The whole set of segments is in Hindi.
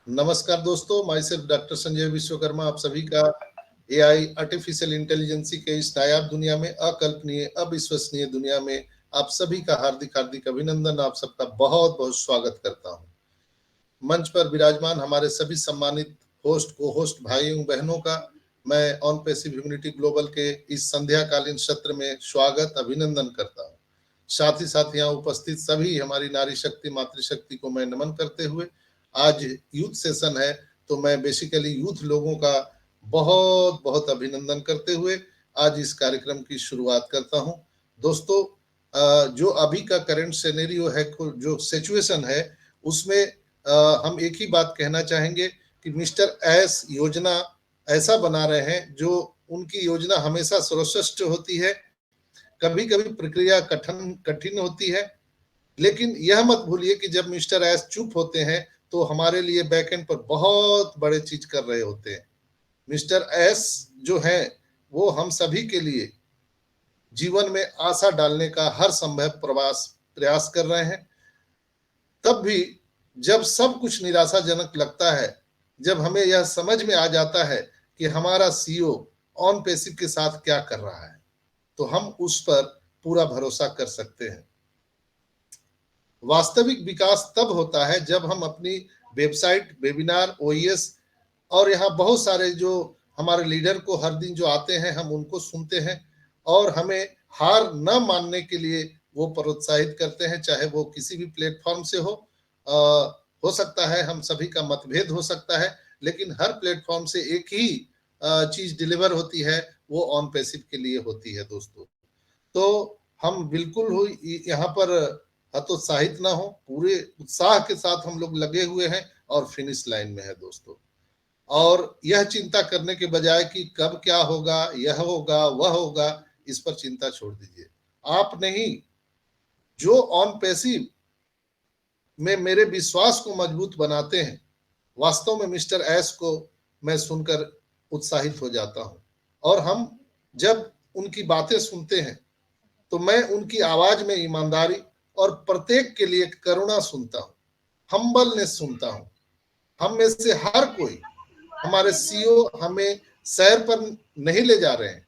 नमस्कार दोस्तों, my self doctor Sanjay Vishwakarma आप सभी का एआई आर्टिफिशियल इंटेलिजेंसी के इस नायाब दुनिया में, अकल्पनीय अविश्वसनीय दुनिया में आप सभी का हार्दिक हार्दिक अभिनंदन, आप सबका बहुत बहुत स्वागत करता हूं। मंच पर विराजमान हमारे सभी सम्मानित होस्ट को होस्ट भाइयों बहनों का मैं ऑन पैसिव ह्यूमैनिटी ग्लोबल के इस संध्याकालीन सत्र में स्वागत अभिनंदन करता हूं। साथ ही साथ यहाँ उपस्थित सभी हमारी नारी शक्ति मातृशक्ति को मैं नमन करते हुए, आज यूथ सेशन है तो मैं बेसिकली यूथ लोगों का बहुत बहुत अभिनंदन करते हुए आज इस कार्यक्रम की शुरुआत करता हूं। दोस्तों, जो अभी का करंट सिनेरियो है, जो सिचुएशन है, उसमें हम एक ही बात कहना चाहेंगे कि मिस्टर एस योजना ऐसा बना रहे हैं जो उनकी योजना हमेशा सर्वश्रेष्ठ होती है। कभी कभी प्रक्रिया कठिन होती है, लेकिन यह मत भूलिए कि जब मिस्टर एस चुप होते हैं तो हमारे लिए बैकएंड पर बहुत बड़े चीज कर रहे होते हैं। मिस्टर एस जो है वो हम सभी के लिए जीवन में आशा डालने का हर संभव प्रयास कर रहे हैं। तब भी जब सब कुछ निराशाजनक लगता है, जब हमें यह समझ में आ जाता है कि हमारा सीईओ ऑन पैसिव के साथ क्या कर रहा है, तो हम उस पर पूरा भरोसा कर सकते हैं। वास्तविक विकास तब होता है जब हम अपनी वेबसाइट, वेबिनार, ओईएस और यहाँ बहुत सारे जो हमारे लीडर को हर दिन जो आते हैं हम उनको सुनते हैं और हमें हार न मानने के लिए वो प्रोत्साहित करते हैं, चाहे वो किसी भी प्लेटफॉर्म से हो सकता है हम सभी का मतभेद हो सकता है, लेकिन हर प्लेटफॉर्म से एक ही चीज डिलीवर होती है, वो ऑन पैसिव के लिए होती है। दोस्तों, तो हम बिल्कुल हो यहाँ पर हतोत्साहित ना हो, पूरे उत्साह के साथ हम लोग लगे हुए हैं और फिनिश लाइन में है दोस्तों। और यह चिंता करने के बजाय कि कब क्या होगा, यह होगा वह होगा, इस पर चिंता छोड़ दीजिए। आप नहीं, जो ऑन पैसिव में मेरे विश्वास को मजबूत बनाते हैं, वास्तव में मिस्टर एस को मैं सुनकर उत्साहित हो जाता हूं। और हम जब उनकी बातें सुनते हैं तो मैं उनकी आवाज में ईमानदारी और प्रत्येक के लिए करुणा सुनता हूं, हम्बलनेस सुनता हूं। हम में से हर कोई, हमारे सीईओ हमें सैर पर नहीं ले जा रहे हैं।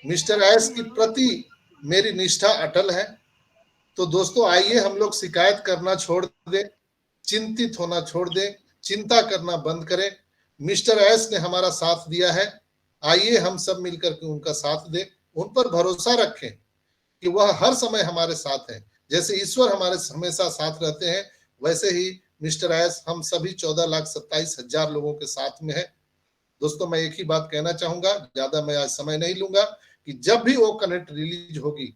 मिस्टर एस की प्रति मेरी निष्ठा अटल है। तो दोस्तों, आइए हम लोग शिकायत करना छोड़ दें, चिंतित होना छोड़ दें, चिंता करना बंद करें। मिस्टर एस ने हमारा साथ दिया है, आइए हम सब मिलकर के उनका साथ दें, उन पर भरोसा रखें कि वह हर समय हमारे साथ हैं। जैसे ईश्वर हमारे हमेशा साथ रहते हैं, वैसे ही मिस्टर एस हम सभी 14,27,000 लोगों के साथ में है। दोस्तों, मैं एक ही बात कहना चाहूंगा, ज्यादा मैं आज समय नहीं लूंगा, कि जब भी वो कनेक्ट रिलीज होगी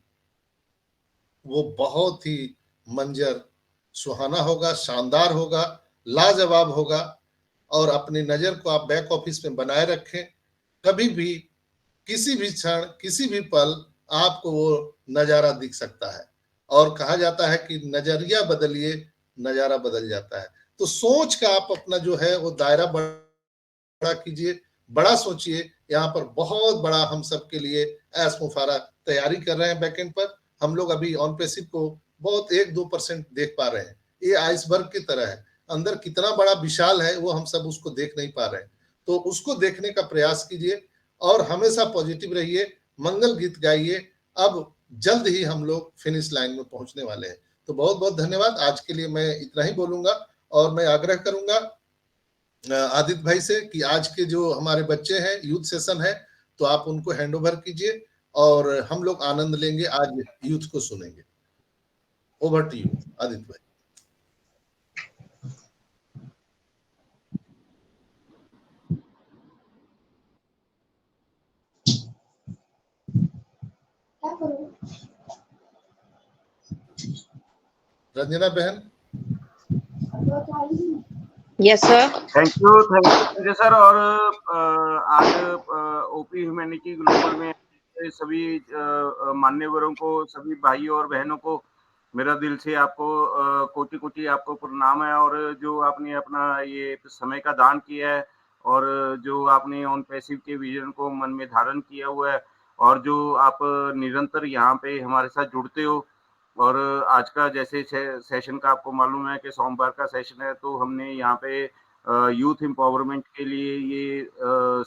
वो बहुत ही मंजर सुहाना होगा, शानदार होगा, लाजवाब होगा। और अपनी नजर को आप बैक ऑफिस में बनाए रखें। कभी भी, किसी भी क्षण, किसी भी पल आपको वो नजारा दिख सकता है। और कहा जाता है कि नजरिया बदलिए, नजारा बदल जाता है। तो सोच का आप अपना जो है वो दायरा बड़ा कीजिए, बड़ा सोचिए। यहाँ पर बहुत बड़ा हम सब के लिए एस मुफारा तैयारी कर रहे हैं। बैकएंड पर हम लोग अभी ऑन पैसिव को बहुत 1-2% देख पा रहे हैं। ये आइसबर्ग की तरह है, अंदर कितना बड़ा विशाल है वो हम सब उसको देख नहीं पा रहे हैं। तो उसको देखने का प्रयास कीजिए और हमेशा पॉजिटिव रहिए, मंगल गीत गाइए। अब जल्द ही हम लोग फिनिश लाइन में पहुंचने वाले हैं। तो बहुत बहुत धन्यवाद। आज के लिए मैं इतना ही बोलूंगा और मैं आग्रह करूंगा आदित्य भाई से कि आज के जो हमारे बच्चे हैं, यूथ सेशन है, तो आप उनको हैंड ओवर कीजिए और हम लोग आनंद लेंगे, आज यूथ को सुनेंगे। ओवर टू यू आदित्य भाई। रंजना बहन। Yes sir. Thank you Sanjay sir. और आज ओपी ह्यूमैनिटी ग्लोबल में सभी मान्यवरों को, सभी भाइयों और बहनों को मेरा दिल से आपको कोटि कोटि आपको प्रणाम है। और जो आपने अपना ये समय का दान किया है और जो आपने ऑन पैसिव के विजन को मन में धारण किया हुआ है और जो आप निरंतर यहाँ पे हमारे साथ जुड़ते हो, और आज का जैसे सेशन का आपको मालूम है कि सोमवार का सेशन है, तो हमने यहाँ पे यूथ एम्पावरमेंट के लिए ये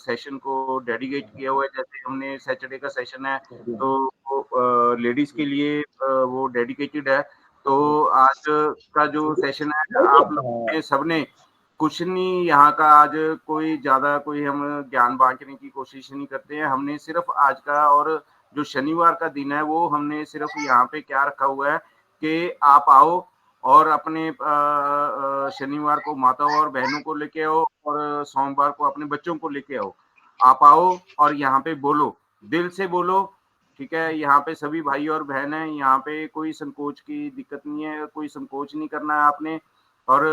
सेशन को डेडिकेट किया हुआ है। जैसे हमने सैटरडे का सेशन है, तो वो लेडीज के लिए वो डेडिकेटेड है। तो आज का जो सेशन है, आप लोगों ने सबने कुछ नहीं, यहाँ का आज कोई ज़्यादा कोई हम ज्ञान बाँटने की कोशिश नहीं करते हैं। हमने सिर्फ़ आज का और जो शनिवार का दिन है, वो हमने सिर्फ़ यहाँ पे क्या रखा हुआ है कि आप आओ और अपने शनिवार को माताओं और बहनों को लेके आओ और सोमवार को अपने बच्चों को लेके आओ। आप आओ और यहाँ पे बोलो, दिल से बोलो, ठीक है? यहाँ पे सभी भाई और बहन हैं, यहाँ पे कोई संकोच की दिक्कत नहीं है, कोई संकोच नहीं करना है आपने। और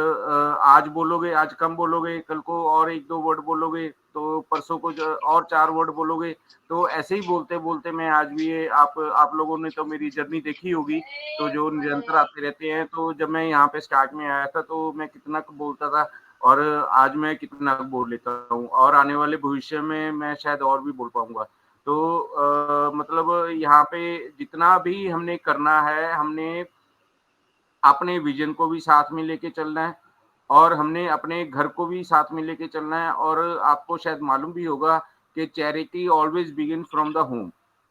आज बोलोगे, आज कम बोलोगे, कल को और 1-2 वर्ड बोलोगे, तो परसों को जो और 4 वर्ड बोलोगे, तो ऐसे ही बोलते-बोलते मैं आज भी ये आप लोगों ने तो मेरी जर्नी देखी होगी, तो जो निरंतर आते रहते हैं, तो जब मैं यहाँ पे स्टार्ट में आया था, तो मैं कितना क बोलता था और आज मैं कितना बोल लेता हूँ और आने वाले भविष्य में मैं शायद और भी बोल पाऊँगा। तो मतलब यहाँ पे जितना भी हमने करना है, हमने अपने विज़न को भी साथ में लेके चलना है और हमने अपने घर को भी साथ में लेके चलना है और आपको शायद मालूम भी होगा कि charity always begin from the home,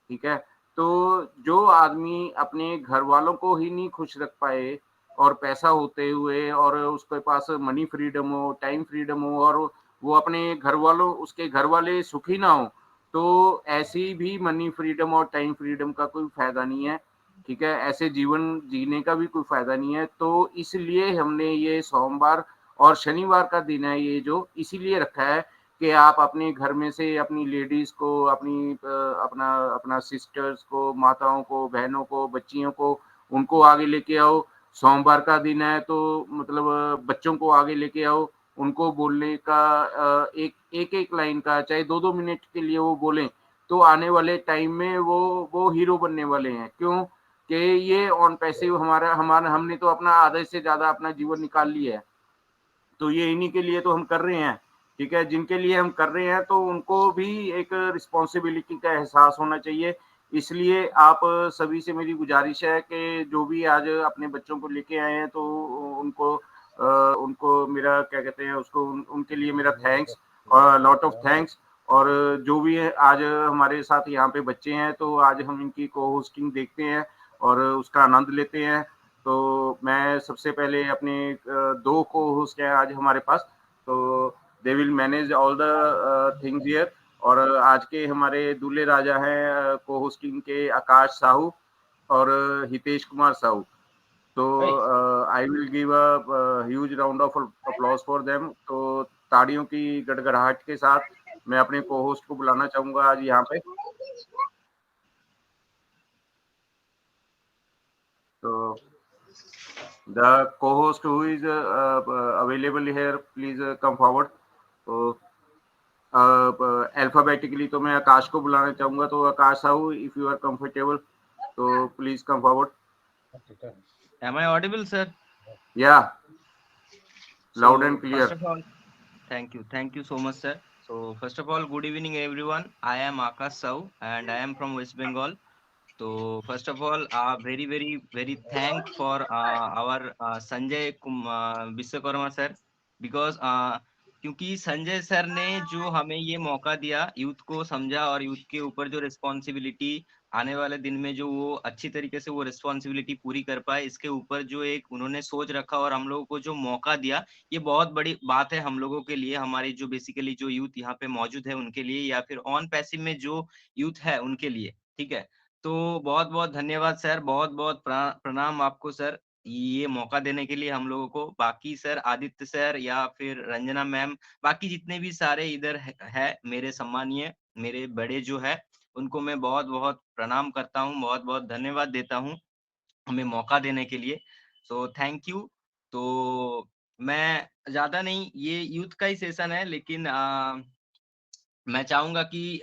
ठीक है? तो जो आदमी अपने घरवालों को ही नहीं खुश रख पाए और पैसा होते हुए और उसके पास मनी फ्रीडम हो, टाइम फ्रीडम हो और वो अपने घरवालों उसके घरवाले सुखी ना हों, तो ऐसी भी मनी फ्रीडम और टाइम फ्रीडम का कोई फ़ायदा नहीं है। ठीक है? ऐसे जीवन जीने का भी कोई फ़ायदा नहीं है, तो इसलिए हमने ये सोमवार और शनिवार का दिन है ये जो इसीलिए रखा है कि आप अपने घर में से अपनी लेडीज़ को, अपना अपना सिस्टर्स को, माताओं को, बहनों को, बच्चियों को, उनको आगे लेके आओ। सोमवार का दिन है तो मतलब बच्चों को आगे लेके आओ, उनको बोलने का एक-एक लाइन का चाहे 2-2 मिनट के लिए वो बोलें, तो आने वाले टाइम में वो हीरो बनने वाले हैं। क्यों? कि ये ऑन पैसिव हमारा हमारा हमने तो अपना आधे से ज़्यादा अपना जीवन निकाल लिया है। तो ये इन्हीं के लिए तो हम कर रहे हैं, ठीक है? जिनके लिए हम कर रहे हैं तो उनको भी एक रिस्पॉन्सिबिलिटी का एहसास होना चाहिए। इसलिए आप सभी से मेरी गुज़ारिश है कि जो भी आज अपने बच्चों को लेके आए हैं तो उनको मेरा क्या कहते हैं उसको उनके लिए मेरा थैंक्स और लॉट ऑफ थैंक्स और जो भी है आज हमारे साथ यहाँ पे बच्चे हैं तो आज हम इनकी को-होस्टिंग देखते हैं और उसका आनंद लेते हैं। तो मैं सबसे पहले अपने 2 को-होस्ट हैं आज हमारे पास, तो they will manage all the things here और आज के हमारे दूल्हे राजा हैं को-होस्टिंग के आकाश साहू और हितेश कुमार साहू। तो Right. I will give a huge round of applause for them. तो तालियों की गड़गड़ाहट के साथ मैं अपने को-होस्ट को बुलाना चाहूँगा आज यहाँ पे। तो the co-host who is available here, please come forward. तो अल्फाबेटिकली तो मैं आकाश को बुलाना चाहूंगा, तो Akash Sahu, if you are comfortable, तो please come forward. Am I audible, sir? Yeah loud and So, clear. first of all, thank you so much, sir. So, first of all, good evening, everyone. I am Akash Sau, and I am from West Bengal. So, first of all, very thank for our Sanjay Vishwakarma sir, because क्योंकि संजय सर ने जो हमें ये मौका दिया, यूथ को समझा और यूथ के ऊपर जो रिस्पॉन्सिबिलिटी आने वाले दिन में जो वो अच्छी तरीके से वो रिस्पॉन्सिबिलिटी पूरी कर पाए, इसके ऊपर जो एक उन्होंने सोच रखा और हम लोगों को जो मौका दिया, ये बहुत बड़ी बात है हम लोगों के लिए, हमारी जो बेसिकली जो यूथ यहाँ पे मौजूद है उनके लिए, या फिर ऑन पैसिव में जो यूथ है उनके लिए, ठीक है? तो बहुत-बहुत धन्यवाद सर, बहुत-बहुत प्रणाम आपको सर, ये मौका देने के लिए हम लोगों को। बाकी सर आदित्य सर या फिर रंजना मैम, बाकी जितने भी सारे इधर है मेरे सम्मानीय, मेरे बड़े जो है, उनको मैं बहुत-बहुत प्रणाम करता हूँ, बहुत-बहुत धन्यवाद देता हूँ, हमें मौका देने के लिए। सो थैंक यू। तो मैं ज़्यादा नहीं, ये यूथ का ही सेशन है, लेकिन मैं चाहूँगा कि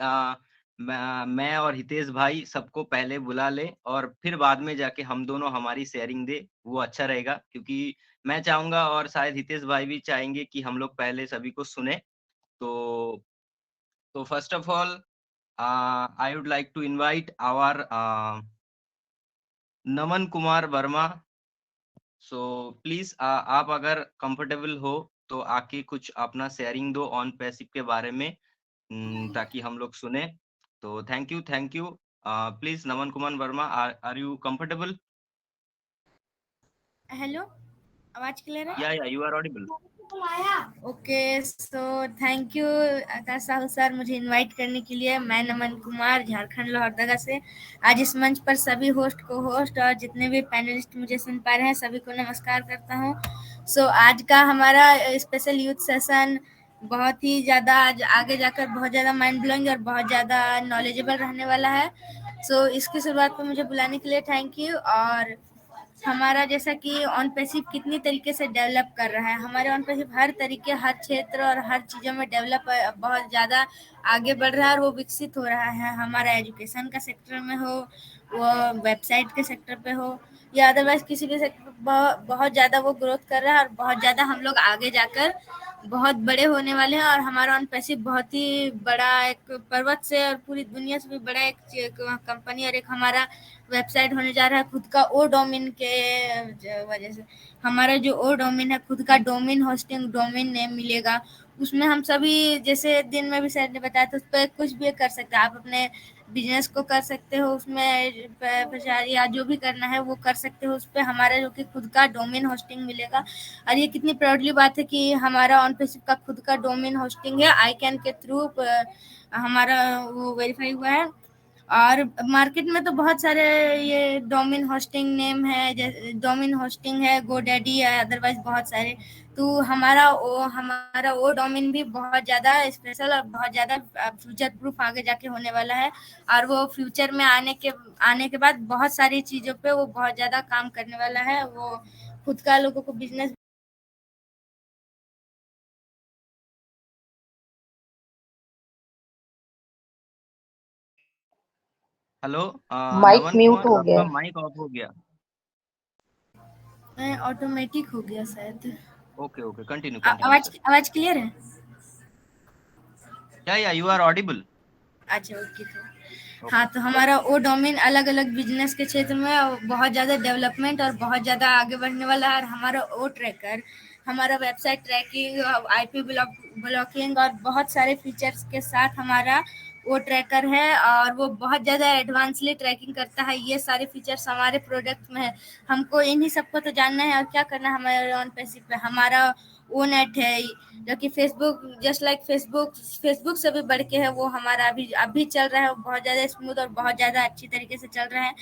मैं और हितेश भाई सबको पहले बुला लें और फिर बाद में जाके हम दोनों हमारी शेयरिंग दें, वो अच्छा रहेगा, क्योंकि मैं चाहूँगा और शायद हितेश भाई भी चाहेंगे कि हम लोग पहले सभी को सुनें। तो first of all, I would like to invite our Naman Kumar Verma. So please आप अगर कंफर्टेबल हो तो आके कुछ अपना शेयरिंग दो ऑन पैसिव के बारे में, ताकि हम लोग सुने। तो thank you, thank you. Please Naman Kumar Verma, are you comfortable? Hello, आवाज क्लियर है? या you are audible. Okay, so thank you Akash Sahu sir मुझे इनवाइट करने के लिए। मैं नमन कुमार झारखंड लोहरदगा से आज इस मंच पर सभी होस्ट को होस्ट और जितने भी पैनलिस्ट मुझे सुन पा रहे हैं सभी को नमस्कार करता हूँ। सो आज का हमारा स्पेशल यूथ सेशन बहुत ही ज़्यादा आज आगे जाकर बहुत ज़्यादा माइंड ब्लोइंग और बहुत ज़्यादा नॉलेजेबल रहने वाला है। सो इसकी शुरुआत पर मुझे बुलाने के लिए थैंक यू। और हमारा जैसा कि ऑन पैसिव कितनी तरीके से डेवलप कर रहा है, हमारे ऑन पैसिव हर तरीके हर क्षेत्र और हर चीज़ों में डेवलप बहुत ज़्यादा आगे बढ़ रहा है और वो विकसित हो रहा है। हमारा एजुकेशन का सेक्टर में हो, वो वेबसाइट के सेक्टर पे हो या अदरवाइज किसी भी सेक्टर बहुत ज़्यादा वो ग्रोथ कर रहा है और बहुत ज़्यादा हम लोग आगे जाकर बहुत बड़े होने वाले हैं। और हमारा ऑन पैसिव बहुत ही बड़ा एक पर्वत से और पूरी दुनिया से भी बड़ा एक कंपनी और एक हमारा वेबसाइट होने जा रहा है खुद का ओ डोमेन के वजह से। हमारा जो ओ डोमेन है खुद का डोमेन होस्टिंग डोमेन नेम मिलेगा, उसमें हम सभी जैसे दिन में भी सर ने बताया था उस पर कुछ भी कर सकते हैं। आप अपने बिजनेस को कर सकते हो, उसमें प्रचार या जो भी करना है वो कर सकते हो। उस पर हमारा जो कि खुद का डोमेन होस्टिंग मिलेगा। और ये कितनी प्राउडली बात है कि हमारा ऑन पैसिव का खुद का डोमेन होस्टिंग है, आईकैन के थ्रू हमारा वो वेरीफाई हुआ है। और मार्केट में तो बहुत सारे ये डोमेन होस्टिंग नेम है, जैसे डोमेन होस्टिंग है, गोडैडी है, अदरवाइज बहुत सारे। तो हमारा वो डोमेन भी बहुत ज़्यादा स्पेशल और बहुत ज़्यादा फ्यूचर प्रूफ आगे जाके होने वाला है। और वो फ्यूचर में आने के बाद बहुत सारी चीज़ों पे वो बहुत ज़्यादा काम करने वाला है। वो खुद का लोगों को बिजनेस हेलो माइक नमन म्यूट कुमार, हो आपका गया। माइक ऑफ हो गया। ऑटोमेटिक हो गया शायद। ओके ओके, कंटिन्यू कंटिन्यू आवाज सर। आवाज क्लियर है? या यू आर ऑडिबल। अच्छा, ओके। तो हाँ, तो हमारा वो डोमेन अलग अलग बिजनेस के क्षेत्र में बहुत ज़्यादा डेवलपमेंट और बहुत ज़्यादा आगे बढ़ने वाला है। और हमारा वो ट्रैकर, हमारा वेबसाइट ट्रैकिंग, आईपी ब्लॉकिंग और बहुत सारे फीचर्स के साथ हमारा वो ट्रैकर है। और वो बहुत ज़्यादा एडवांसली ट्रैकिंग करता है। ये सारे फीचर्स हमारे प्रोडक्ट में है। हमको इन्हीं सबको तो जानना है और क्या करना है हमारे ऑन पैसिव पे। हमारा वो नेट है जो कि फेसबुक जस्ट लाइक फेसबुक से भी बढ़ के है। वो हमारा अभी चल रहा है, वो बहुत ज़्यादा स्मूथ और बहुत ज़्यादा अच्छी तरीके से चल रहा है।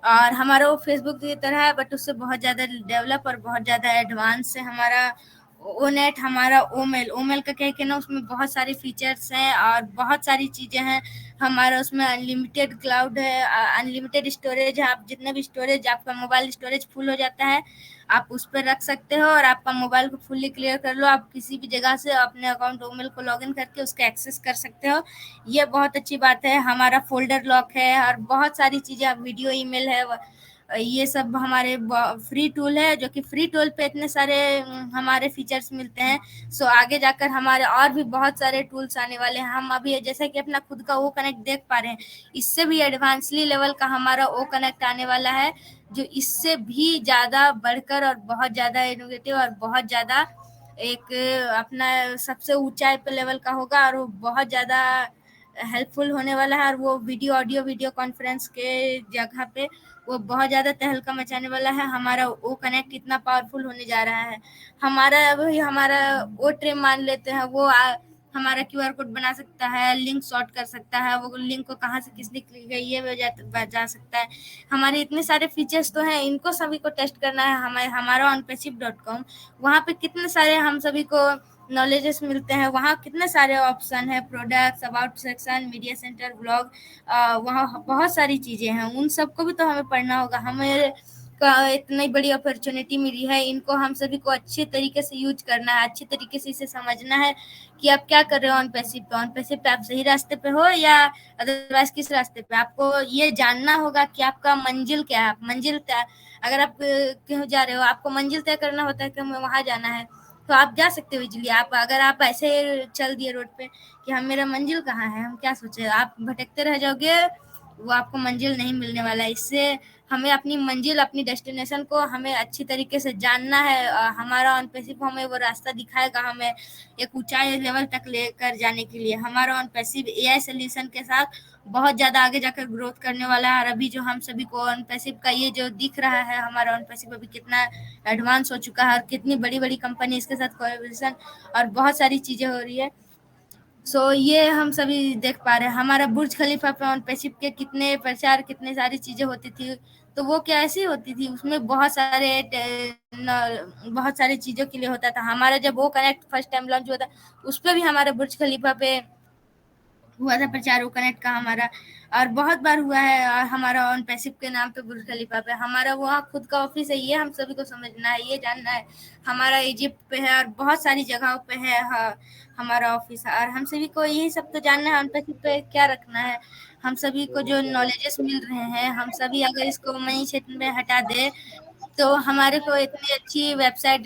और हमारा वो फेसबुक की तरह है बट उससे बहुत ज़्यादा डेवलप और बहुत ज़्यादा एडवांस है हमारा ओ नेट। हमारा ओमेल का कह के ना उसमें बहुत सारे फीचर्स हैं और बहुत सारी चीज़ें हैं। हमारा उसमें अनलिमिटेड क्लाउड है, अनलिमिटेड स्टोरेज है। आप जितने भी स्टोरेज, आपका मोबाइल स्टोरेज फुल हो जाता है आप उस पर रख सकते हो और आपका मोबाइल को फुल्ली क्लियर कर लो, आप किसी भी जगह से अपने अकाउंट ओमेल को लॉगिन करके उसका एक्सेस कर सकते हो। ये बहुत अच्छी बात है। हमारा फोल्डर लॉक है और बहुत सारी चीज़ें, वीडियो ईमेल है, ये सब हमारे फ्री टूल है जो कि फ्री टूल पे इतने सारे हमारे फीचर्स मिलते हैं। सो आगे जाकर हमारे और भी बहुत सारे टूल्स आने वाले हैं। हम अभी जैसे कि अपना खुद का वो कनेक्ट देख पा रहे हैं, इससे भी एडवांसली लेवल का हमारा वो कनेक्ट आने वाला है जो इससे भी ज़्यादा बढ़कर और बहुत ज़्यादा इनोवेटिव और बहुत ज़्यादा एक अपना सबसे ऊंचाई पे लेवल का होगा। और वो बहुत ज़्यादा हेल्पफुल होने वाला है। और वो वीडियो कॉन्फ्रेंस के जगह पे वो बहुत ज़्यादा तहलका मचाने वाला है। हमारा वो कनेक्ट कितना पावरफुल होने जा रहा है। हमारा वो ट्रिम मान लेते हैं, वो हमारा क्यूआर कोड बना सकता है, लिंक शॉर्ट कर सकता है, वो लिंक को कहाँ से किसने क्लिक किया ये जा सकता है। हमारे इतने सारे फीचर्स तो हैं, इनको सभी को टेस्ट करना है। हमारा onpassive.com, वहाँ पे कितने सारे हम सभी को नॉलेजेस मिलते हैं। वहाँ कितने सारे ऑप्शन है, products, about section, media centre, blog, वहाँ बहुत सारी चीज़ें हैं। उन सबको भी तो हमें पढ़ना होगा। हमें का इतनी बड़ी अपॉर्चुनिटी मिली है, इनको हम सभी को अच्छे तरीके से यूज करना है, अच्छे तरीके से इसे समझना है कि आप क्या कर रहे हो ऑन पैसिव पे। ऑन पैसिव पे आप सही रास्ते पे हो या अदरवाइज किस रास्ते पे। आपको ये जानना होगा कि आपका मंजिल क्या है। अगर आप कहीं जा रहे हो, आपको मंजिल तय करना होता है कि हमें वहाँ जाना है, तो आप जा सकते हो इजीली। अगर आप ऐसे चल दिए रोड पे कि हम मेरा मंजिल कहाँ है, हम क्या सोचे, आप भटकते रह जाओगे, वो आपको मंजिल नहीं मिलने वाला है। इससे हमें अपनी मंजिल, अपनी डेस्टिनेशन को हमें अच्छी तरीके से जानना है। हमारा ऑन पैसिव हमें वो रास्ता दिखाएगा, हमें एक ऊंचाई लेवल तक लेकर जाने के लिए। हमारा ऑन पैसिव एआई सोल्यूशन के साथ बहुत ज़्यादा आगे जाकर ग्रोथ करने वाला है। और अभी जो हम सभी को ऑन पैसिव का ये जो दिख रहा है, हमारा ऑन पैसिव अभी कितना एडवांस हो चुका है और कितनी बड़ी-बड़ी कंपनी इसके साथ कोलैबोरेशन और बहुत सारी चीज़ें हो रही है। ये हम सभी देख पा रहे हैं। हमारा बुर्ज खलीफा पे ऑन पैसिव के कितने प्रचार, कितने सारी चीज़ें होती थी, तो वो कैसी होती थी, उसमें बहुत सारी चीज़ों के लिए होता था। हमारा जब वो कनेक्ट फर्स्ट टाइम लॉन्च हुआ था, उस पे भी हमारा बुर्ज खलीफा पे हुआ था प्रचार, वो कनेक्ट का हमारा, और बहुत बार हुआ है। और हमारा ऑन पैसिव के नाम पे बुर्ज खलीफा पे हमारा वहाँ खुद का ऑफिस है, ये हम सभी को समझना है, ये जानना है। हमारा इजिप्ट पे है और बहुत सारी जगहों पे है हमारा ऑफिस, और हम सभी को यही सब तो जानना है ऑन पैसिव पे क्या रखना है। हम सभी को जो नॉलेजेस मिल रहे हैं, हम सभी अगर इसको मनी क्षेत्र में हटा दे, तो हमारे को इतनी अच्छी वेबसाइट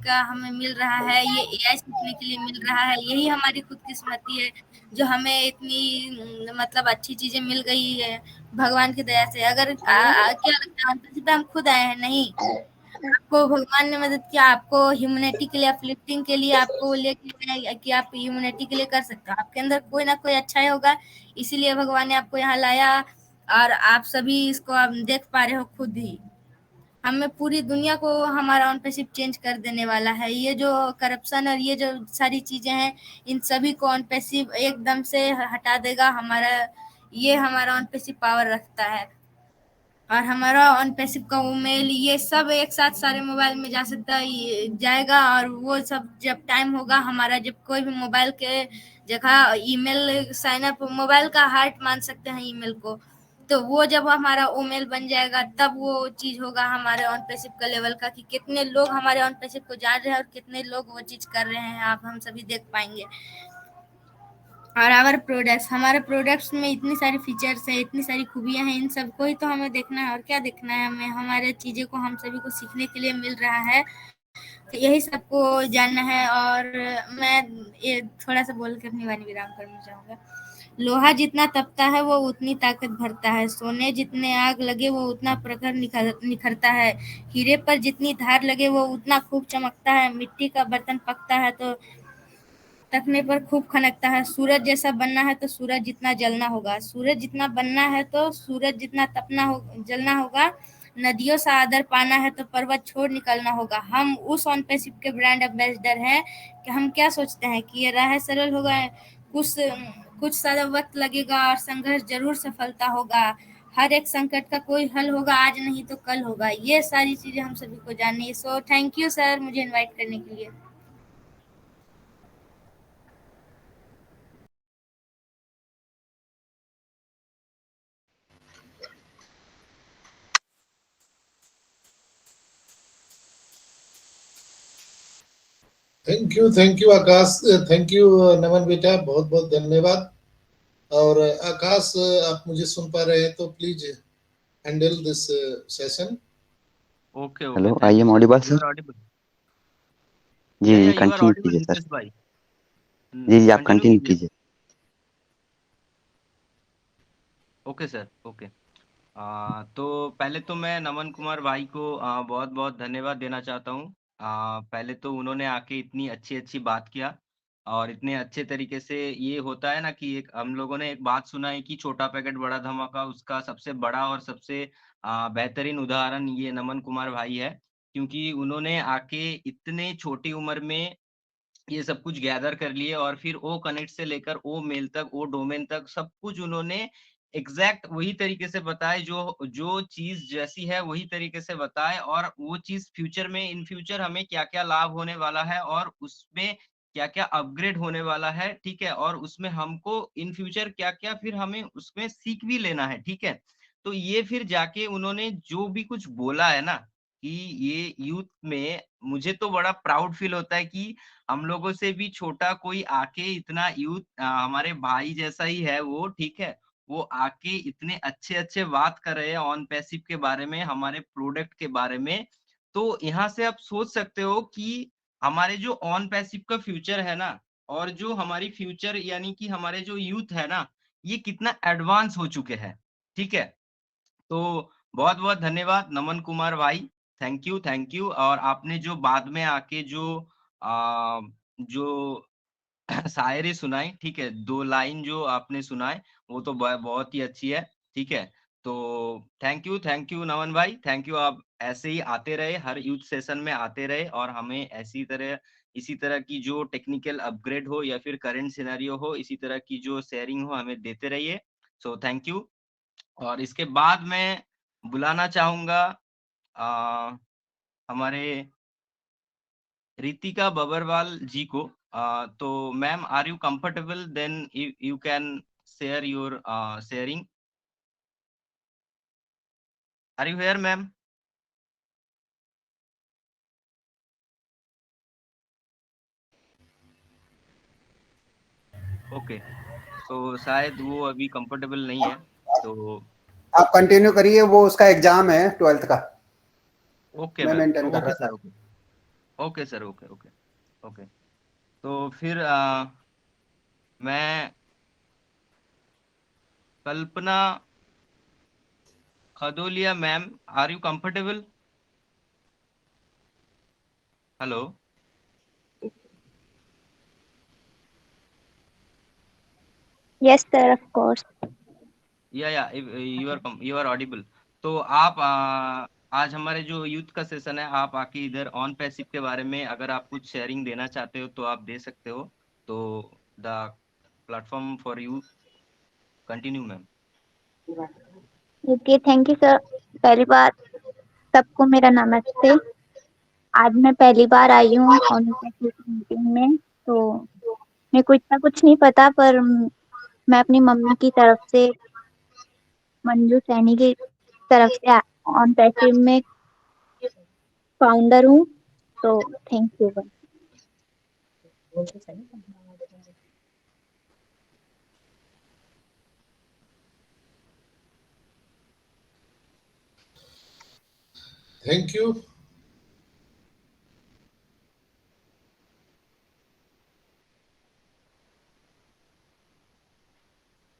का हमें मिल रहा है, ये एआई सीखने के लिए मिल रहा है, यही हमारी खुदकिस्मती है जो हमें इतनी मतलब अच्छी चीजें मिल गई है भगवान की दया से। अगर क्या लगता है पे हम खुद आए हैं? नहीं, आपको भगवान ने मदद किया, आपको ह्यूमैनिटी के लिए, अपलिफ्टिंग के लिए आपको लेके गए कि आप ह्यूमैनिटी के लिए कर सकते हो। आपके अंदर कोई ना कोई अच्छाई होगा, इसीलिए भगवान ने आपको यहाँ लाया, और आप सभी इसको आप देख पा रहे हो खुद ही। हमें पूरी दुनिया को हमारा ऑन पैसिव चेंज कर देने वाला है। ये जो करप्शन और ये जो सारी चीजें हैं, इन सभी को ऑन पैसिव एकदम से हटा देगा। हमारा ऑन पैसिव पावर रखता है, और हमारा ऑन पैसिव का वो मेल, ये सब एक साथ सारे मोबाइल में जा सकता है, जाएगा। और वो सब जब टाइम होगा, हमारा जब कोई भी मोबाइल के जगह ईमेल साइन अप, मोबाइल का हार्ट मान सकते हैं ईमेल को, तो वो जब हमारा वो मेल बन जाएगा, तब वो चीज होगा हमारे ऑन पैसिव का लेवल का, कि कितने लोग हमारे ऑन पैसिव को जान रहे हैं और कितने लोग वो चीज कर रहे हैं, आप हम सभी देख पाएंगे। और हमारे प्रोडक्ट्स में इतनी सारी फीचर्स है, इतनी सारी खूबियां हैं, इन सबको ही तो हमें देखना है। और क्या देखना है हमें? हमारे चीजें को हम सभी को सीखने के लिए मिल रहा है, तो यही सबको जानना है। और मैं ये थोड़ा सा बोल कर अपनी वाणी विराम करना चाहूंगा। लोहा जितना तपता है वो उतनी ताकत भरता है, सोने जितने आग लगे वो उतना प्रखर निखरता है, हीरे पर जितनी धार लगे वो उतना खूब चमकता है, मिट्टी का बर्तन पकता है तो तकने पर खूब खनकता है, सूरज जैसा बनना है तो सूरज जितना जलना होगा, सूरज जितना बनना है तो सूरज जितना जलना होगा, नदियों सा आदर पाना है तो पर्वत छोड़ निकलना होगा। हम उस ऑन पैसिव के ब्रांड एम्बेसडर हैं कि हम क्या सोचते हैं कि ये राह सरल होगा, कुछ कुछ सारा वक्त लगेगा और संघर्ष जरूर सफलता होगा, हर एक संकट का कोई हल होगा, आज नहीं तो कल होगा। ये सारी चीजें हम सभी को जाननी है। सो थैंक यू सर, मुझे इनवाइट करने के लिए। Thank you Akash, thank you Naman बेटा, बहुत बहुत धन्यवाद। और आकाश, आप मुझे सुन पा रहे हैं तो please handle this session. Okay hello, okay, I am audible you sir? Are audible. जी जी, यू आर कंटिन्यू ऑडिबल कीजिए सर। नितेश भाई, जी जी, आप कंटिन्यू कंटिन्यू कीजिए। कीजिए। Okay sir, okay. तो पहले तो मैं नमन कुमार भाई को बहुत बहुत धन्यवाद देना चाहता हूँ। पहले तो उन्होंने आके इतनी अच्छी अच्छी बात किया, और इतने अच्छे तरीके से ये होता है ना कि एक हम लोगों ने एक बात सुना है कि छोटा पैकेट बड़ा धमाका, उसका सबसे बड़ा और सबसे बेहतरीन उदाहरण ये नमन कुमार भाई है, क्योंकि उन्होंने आके इतने छोटी उम्र में ये सब कुछ गैदर कर लिए, और फिर ओ कनेक्ट से लेकर ओ मेल तक, ओ डोमेन तक सब कुछ उन्होंने एग्जैक्ट वही तरीके से बताए, जो जो चीज जैसी है वही तरीके से बताए, और वो चीज फ्यूचर में, इन फ्यूचर हमें क्या-क्या लाभ होने वाला है और उसमें क्या-क्या अपग्रेड होने वाला है, ठीक है? और उसमें हमको इन फ्यूचर क्या-क्या फिर हमें उसमें सीख भी लेना है, ठीक है? तो ये फिर जाके उन्होंने जो भी कुछ बोला है ना, कि ये यूथ में मुझे तो बड़ा प्राउड फील होता है कि हम लोगों से भी छोटा कोई आके इतना यूथ, हमारे भाई जैसा ही है वो, ठीक है? वो आके इतने अच्छे-अच्छे बात कर रहे हैं ऑन पैसिव के बारे में, हमारे प्रोडक्ट के बारे में। तो यहाँ से आप सोच सकते हो कि हमारे जो ऑन पैसिव का फ्यूचर है ना, और जो हमारी फ्यूचर यानी कि हमारे जो यूथ है ना, ये कितना एडवांस हो चुके हैं, ठीक है? तो बहुत बहुत धन्यवाद नमन कुमार भाई, थैंक यू। और आपने जो बाद में आके जो शायरी सुनाई, ठीक है, 2 लाइन जो आपने सुनाए वो तो बहुत ही अच्छी है, ठीक है। तो थैंक यू नमन भाई, थैंक यू। आप ऐसे ही आते रहे, हर यूथ सेशन में आते रहे और हमें इसी तरह की जो टेक्निकल अपग्रेड हो या फिर करंट सिनेरियो हो, इसी तरह की जो शेयरिंग हो हमें देते रहिए। सो थैंक यू। और इसके बाद मैं बुलाना चाहूंगा हमारे रितिका बबरवाल जी को। तो ma'am, are you comfortable? Then you can share your sharing. Are you here ma'am? Okay, तो शायद वो अभी कंफर्टेबल नहीं है, तो आप कंटिन्यू करिए, वो उसका एग्जाम है 12th का। ओके मैं मैम, मेंटेन कर ओके रहा सर, था। Okay sir, okay. तो फिर मैं Kalpana Khadolia ma'am, are you comfortable? Hello. Yes, sir, of course. Yeah you are audible. तो आप आज हमारे जो यूथ का सेशन है, आप आके इधर ऑन पैसिव के बारे में अगर आप कुछ शेयरिंग देना चाहते हो तो आप दे सकते हो। तो the platform for you, continue ma'am. Okay, thank you, sir. पहली बार सबको मेरा नमस्ते। आज मैं पहली बार आई हूँ ऑन मीटिंग में, तो मेरे को इतना कुछ नहीं पता, पर मैं अपनी मम्मी की तरफ से, मंजू सैनी की तरफ से ऑन पैसिव में फाउंडर हूँ, तो थैंक यू। Thank you.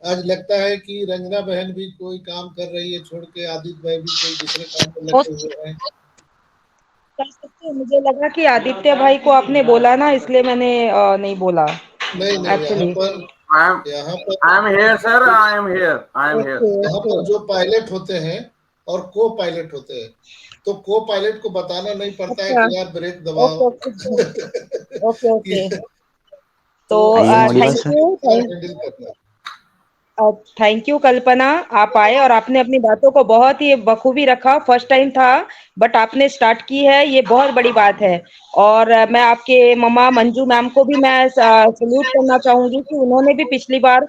आज लगता है कि रंजना बहन भी कोई काम कर रही है छोड़ के, आदित्य भाई भी कोई दूसरे काम में लगे हुए हैं। मुझे लगा कि आदित्य भाई को आपने बोला ना, इसलिए मैंने नहीं बोला नहीं नहीं, एक्चुअली। यहाँ पर I am here sir, I am here. यहाँ पर जो पायलट होते हैं और को पायलट होते हैं, तो को पायलट को बताना नहीं पड़ता है अच्छा, कि यार ब्रेक दबाओ। ओके। तो आइए मॉडिबल थैंक सर। यू, हैंडल करना। थैंक यू कल्पना, आप आए और आपने अपनी बातों को बहुत ही बखूबी रखा। फर्स्ट टाइम था बट आपने स्टार्ट की है, ये बहुत बड़ी बात है। और मैं आपके मम्मा मंजू मैम को भी मैं सल्यूट करना चाहूंगी कि उन्होंने भी पिछली बार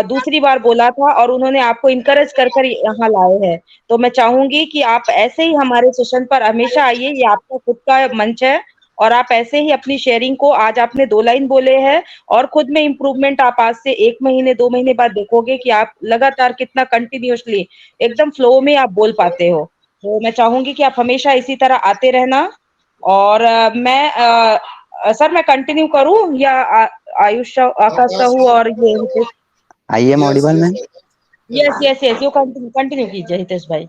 दूसरी बार बोला था और उन्होंने आपको इनकरेज कर कर यहाँ लाए हैं। तो मैं चाहूंगी कि आप ऐसे ही हमारे सेशन पर हमेशा आइए, ये आपका खुद का मंच है और आप ऐसे ही अपनी शेयरिंग को, आज आपने 2 लाइन बोले हैं और खुद में इम्प्रूवमेंट आप आज से 1 महीने 2 महीने बाद देखोगे कि आप लगातार कितना कंटिन्यूअसली एकदम फ्लो में आप बोल पाते हो। तो मैं चाहूंगी कि आप हमेशा इसी तरह आते रहना। और सर मैं कंटिन्यू करूं या आयुष आकाश साहू और ये आइए yes audible ma'am. Yes you continue कीजिए हितेश भाई।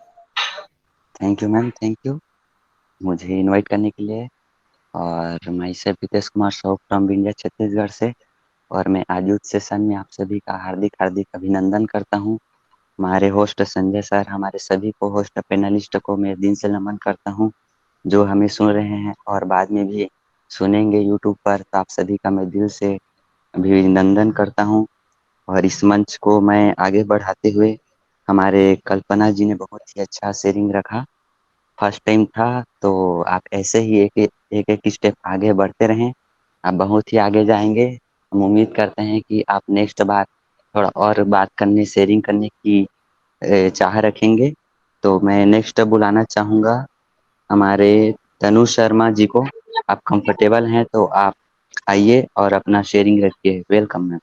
Thank you ma'am, thank you मुझे इनवाइट करने के लिए। और मैं self Hitesh Kumar Sahu from India Chhattisgarh से। और मैं आज यूथ सेशन में आप सभी का हार्दिक हार्दिक अभिनंदन करता हूँ। हमारे होस्ट संजय सर, हमारे सभी को होस्ट पैनलिस्ट को मैं दिन से नमन करता हूँ जो हमें सुन रहे हैं और बाद में भी सुनेंगे यूट्यूब पर। तो आप सभी का मैं दिल से अभिनंदन करता हूँ। और इस मंच को मैं आगे बढ़ाते हुए, हमारे कल्पना जी ने बहुत ही अच्छा शेयरिंग रखा। फर्स्ट टाइम था, तो आप ऐसे ही एक स्टेप आगे बढ़ते रहें, आप बहुत ही आगे जाएंगे। हम उम्मीद करते हैं कि आप नेक्स्ट बार थोड़ा और बात करने, शेयरिंग करने की चाह रखेंगे। तो मैं नेक्स्ट बुलाना चाहूँगा हमारे तनु शर्मा जी को। आप कंफर्टेबल हैं तो आप आइए और अपना शेयरिंग रखिए। Welcome ma'am.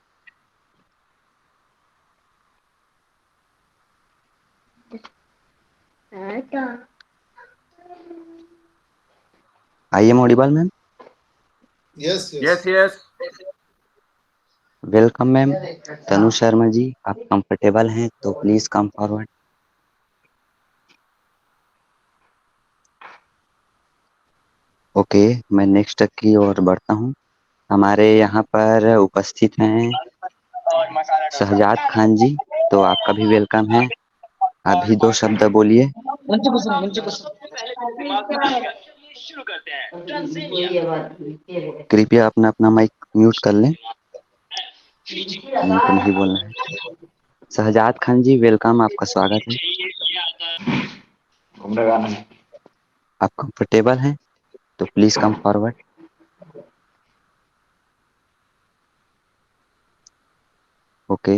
आइए audible ma'am. Yes yes yes. Yes. Welcome ma'am. Tanu Sharma ji, आप कंफर्टेबल हैं तो प्लीज कम फॉरवर्ड। ओके, मैं नेक्स्ट की ओर बढ़ता हूँ। हमारे यहाँ पर उपस्थित हैं शहजाद खान जी, तो आपका भी वेलकम है। आप भी 2 शब्द बोलिए। कृपया अपना अपना माइक म्यूट कर लें, उनको नहीं बोलना है। शहजाद खान जी वेलकम, आपका स्वागत है। आप कंफर्टेबल हैं तो please come forward. Okay,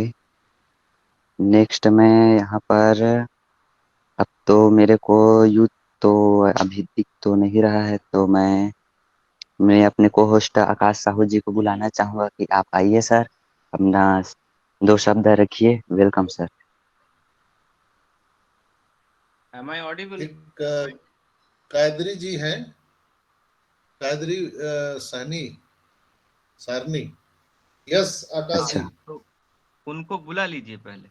next मैं यहाँ पर, अब तो मेरे को यूथ तो अभी दिख तो नहीं रहा है, तो मैं अपने को होस्ट आकाश साहू जी को बुलाना चाहूँगा कि आप आइए सर, अपना 2 शब्द रखिए। Welcome sir. Am I audible? एक कादरी जी हैं, कादरी सहनी सारनी। यस आकाश अच्छा। जी। तो उनको बुला लीजिए पहले।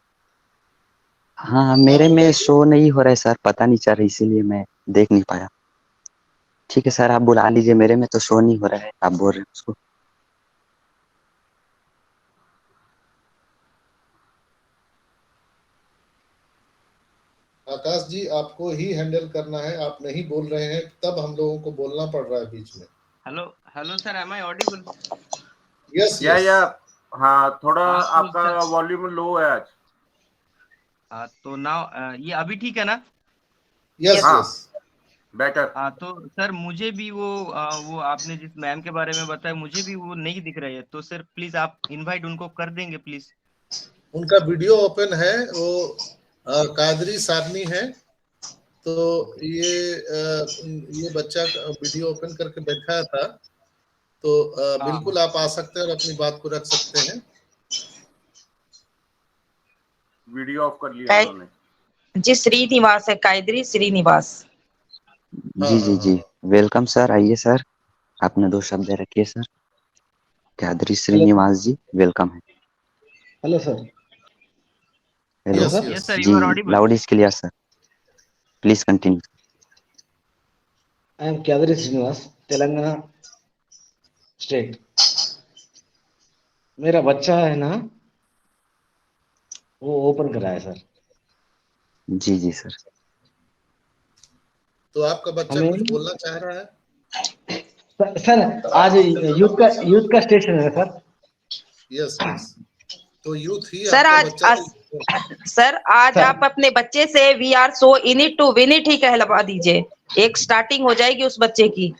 हाँ, मेरे में शो नहीं हो रहा है सर, पता नहीं चल रहा, इसीलिए मैं देख नहीं पाया। ठीक है सर, आप बुला लीजिए, मेरे में तो शो नहीं हो रहा है, आप बोल रहे हैं उसको। आकाश जी आपको ही हैंडल करना है, आप नहीं बोल रहे हैं तब हम लोगों को बोलना पड़ रहा है बीच में। Hello sir, am I audible? Yes yeah yes. हाँ, थोड़ा हाँ, तो आपका सर, वॉल्यूम लो है आज। तो नाउ ये अभी ठीक है ना? यस हाँ, यस। बेटर। तो सर मुझे भी वो आपने जिस मैम के बारे में बताया, मुझे भी वो नहीं दिख रही है, तो सर प्लीज आप इनवाइट उनको कर देंगे प्लीज। उनका वीडियो ओपन है, वो कादरी सारनी है, तो ये बच्चा वीडियो ओपन करके बैठा था, तो हाँ बिल्कुल आप आ सकते हैं और अपनी बात को रख सकते हैं। वीडियो ऑफ कर लिया उन्होंने। जी, श्रीनिवास है, कायदरी श्रीनिवास। हाँ जी हाँ जी हाँ जी, हाँ। वेलकम सर, आइए सर, अपने 2 शब्द रखिए सर। कादरी श्रीनिवास जी वेलकम है। Hello sir. Hello yes yes yes. Sir, you जी, are audible. Loud is clear sir, please continue. I am Kadri Srinivas, Telangana state. मेरा बच्चा है ना, वो ओपन करा है सर। जी जी सर। तो आपका बच्चा हमें कुछ बोलना चाह रहा है? सर आज यूथ का स्टेशन है सर। Yes yes. तो यूथ ही सर आपका आज बच्चा सर आज सर आप अपने बच्चे से we are so in it to win it ही कहलवा दीजिए, एक स्टार्टिंग हो जाएगी उस बच्चे की।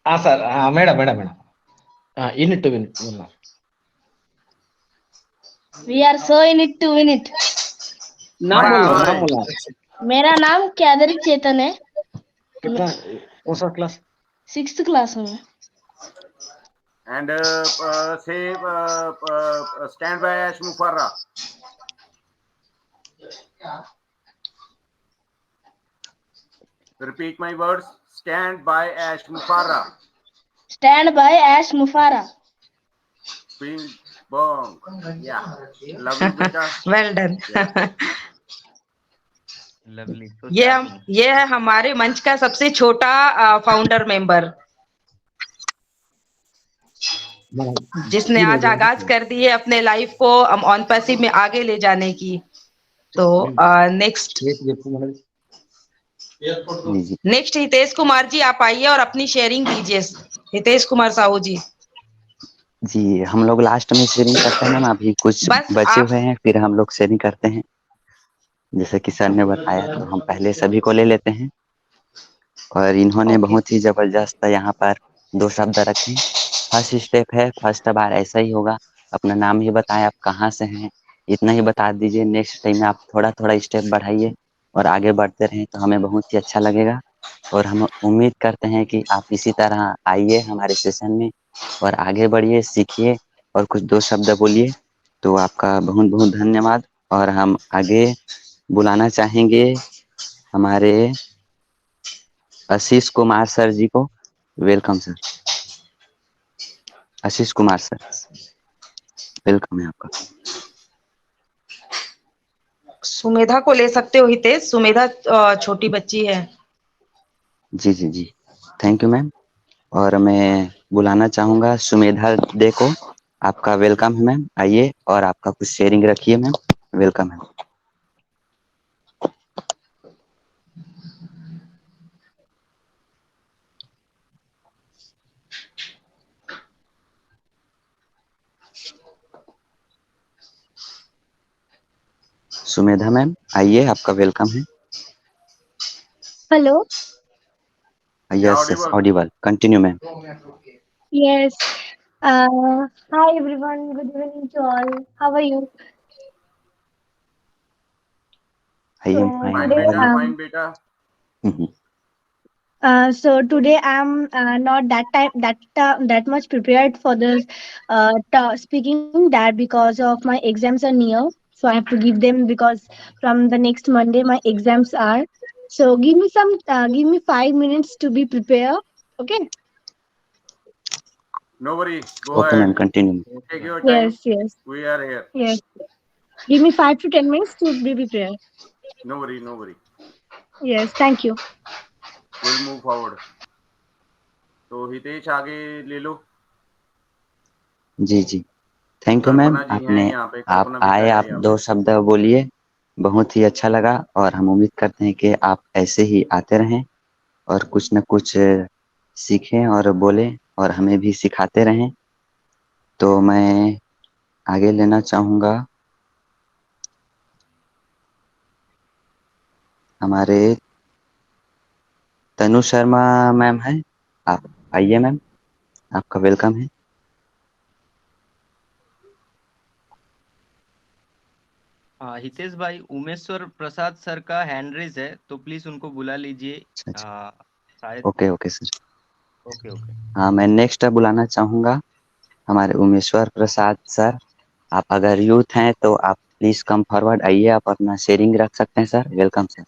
हाँ सर, हाँ मैडम मैडम मैडम, हाँ इन टू विन बोलना। We are so in it to win it. नाम बोलना, Right. नाम बोलना। मेरा नाम क्यादरी चेतन है। कितना, कौन सा क्लास? 6th क्लास में। And say stand by Ash Mufarra. Repeat my words. Stand by Ash Mufarra. Stand by Ash Mufarra. Bing bong. Yeah. Love you, beta. Well done. Lovely. ये है हमारे मंच का सबसे छोटा फाउंडर मेंबर, जिसने आज आगाज कर दी है अपने लाइफ को ऑन पैसिव में आगे ले जाने की। तो नेक्स्ट हितेश कुमार जी, आप आइए और अपनी शेयरिंग दीजिए। हितेश कुमार साहू जी। जी, हम लोग लास्ट में शेयरिंग करते हैं ना, अभी कुछ बस बचे आप हुए हैं, फिर हम लोग शेयरिंग करते हैं। जैसे कि सर ने बताया, तो हम पहले सभी को ले लेते हैं, और इन्होंने बहुत ही जबरदस्त यहाँ पर 2 शब्द रखे। फर्स्ट स्टेप है, फर्स्ट बार ऐसा ही होगा, अपना नाम ही बताएं, आप कहाँ से हैं, इतना ही बता दीजिए। नेक्स्ट टाइम में आप थोड़ा थोड़ा स्टेप बढ़ाइए और आगे बढ़ते रहें, तो हमें बहुत ही अच्छा लगेगा। और हम उम्मीद करते हैं कि आप इसी तरह आइए हमारे सेशन में और आगे बढ़िए, सीखिए और कुछ 2 शब्द बोलिए। तो आपका बहुत बहुत धन्यवाद। और हम आगे बुलाना चाहेंगे हमारे आशीष कुमार सर जी को। Welcome sir, Ashish Kumar sir, welcome है आपका। सुमेधा को ले सकते हो हितेश, सुमेधा छोटी बच्ची है। जी जी जी, थैंक यू मैम। और मैं बुलाना चाहूँगा सुमेधा दे को। आपका वेलकम है मैम, आइए और आपका कुछ शेयरिंग रखिए मैम। वेलकम है। सुमेधा मैम आइए, आपका वेलकम है। Hello. Yes yes Audible, continue ma'am. Yes. Hi everyone. Good evening to all. How are you? I am So fine, fine today, बेटा, फाइन बेटा। so today I'm not that much prepared for this speaking that because of my exams are near. So I have to give them because from the next Monday my exams are. So give me 5 minutes to be prepared. Okay. No worry, go okay ma'am, ahead. Continue. Take your time. Yes, yes, We are here. yes. Give me 5 to 10 minutes to be prepared. No worry, no worry. Yes, thank you. We'll move forward. तो हितेश आगे ले लो। जी जी, थैंक यू मैम। कल्पना जी हैं आपने यहाँ पे, आप कल्पना बेटा आए, है आप यहाँ 2 पे। शब्द बोलिए, बहुत ही अच्छा लगा। और हम उम्मीद करते हैं कि आप ऐसे ही आते रहें और कुछ न कुछ सीखें और बोलें और हमें भी सिखाते रहें। तो मैं आगे लेना चाहूँगा हमारे तनु शर्मा मैम हैं, आप आइए मैम, आपका वेलकम है। हितेश भाई, उमेश्वर प्रसाद सर का हैंड रेज है, तो प्लीज उनको बुला लीजिए। अच्छा, शायद। Okay okay sir. Okay okay. हाँ, मैं नेक्स्ट बुलाना चाहूँगा हमारे उमेश्वर प्रसाद सर। आप अगर यूथ हैं तो आप प्लीज कम फॉरवर्ड आइए, आप अपना शेयरिंग रख सकते हैं सर। Welcome sir.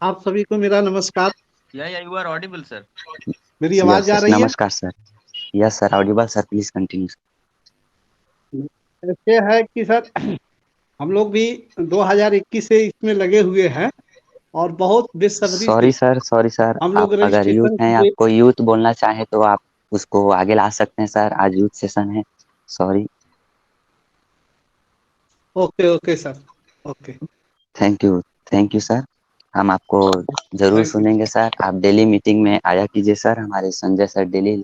आप सभी को मेरा नमस्कार। या यू आर ऑडिबल सर। मेरी आवाज आ रही है? नमस्कार sir. Yes sir, Audible sir, please continue. ऐसे है कि सर हम लोग भी 2021 से इसमें लगे हुए हैं और बहुत बेसब्री से सॉरी सर, हम आप लोग अगर यूथ रजिस्ट्रेशन हैं, किए। आपको यूथ बोलना चाहे तो आप उसको आगे ला सकते हैं सर, आज यूथ सेशन है। Sorry. Okay okay sir, okay. Thank you sir. हम आपको जरूर सुनेंगे सर। आप डेली मीटिंग में आया कीजिए सर। हमारे संजय सर डेली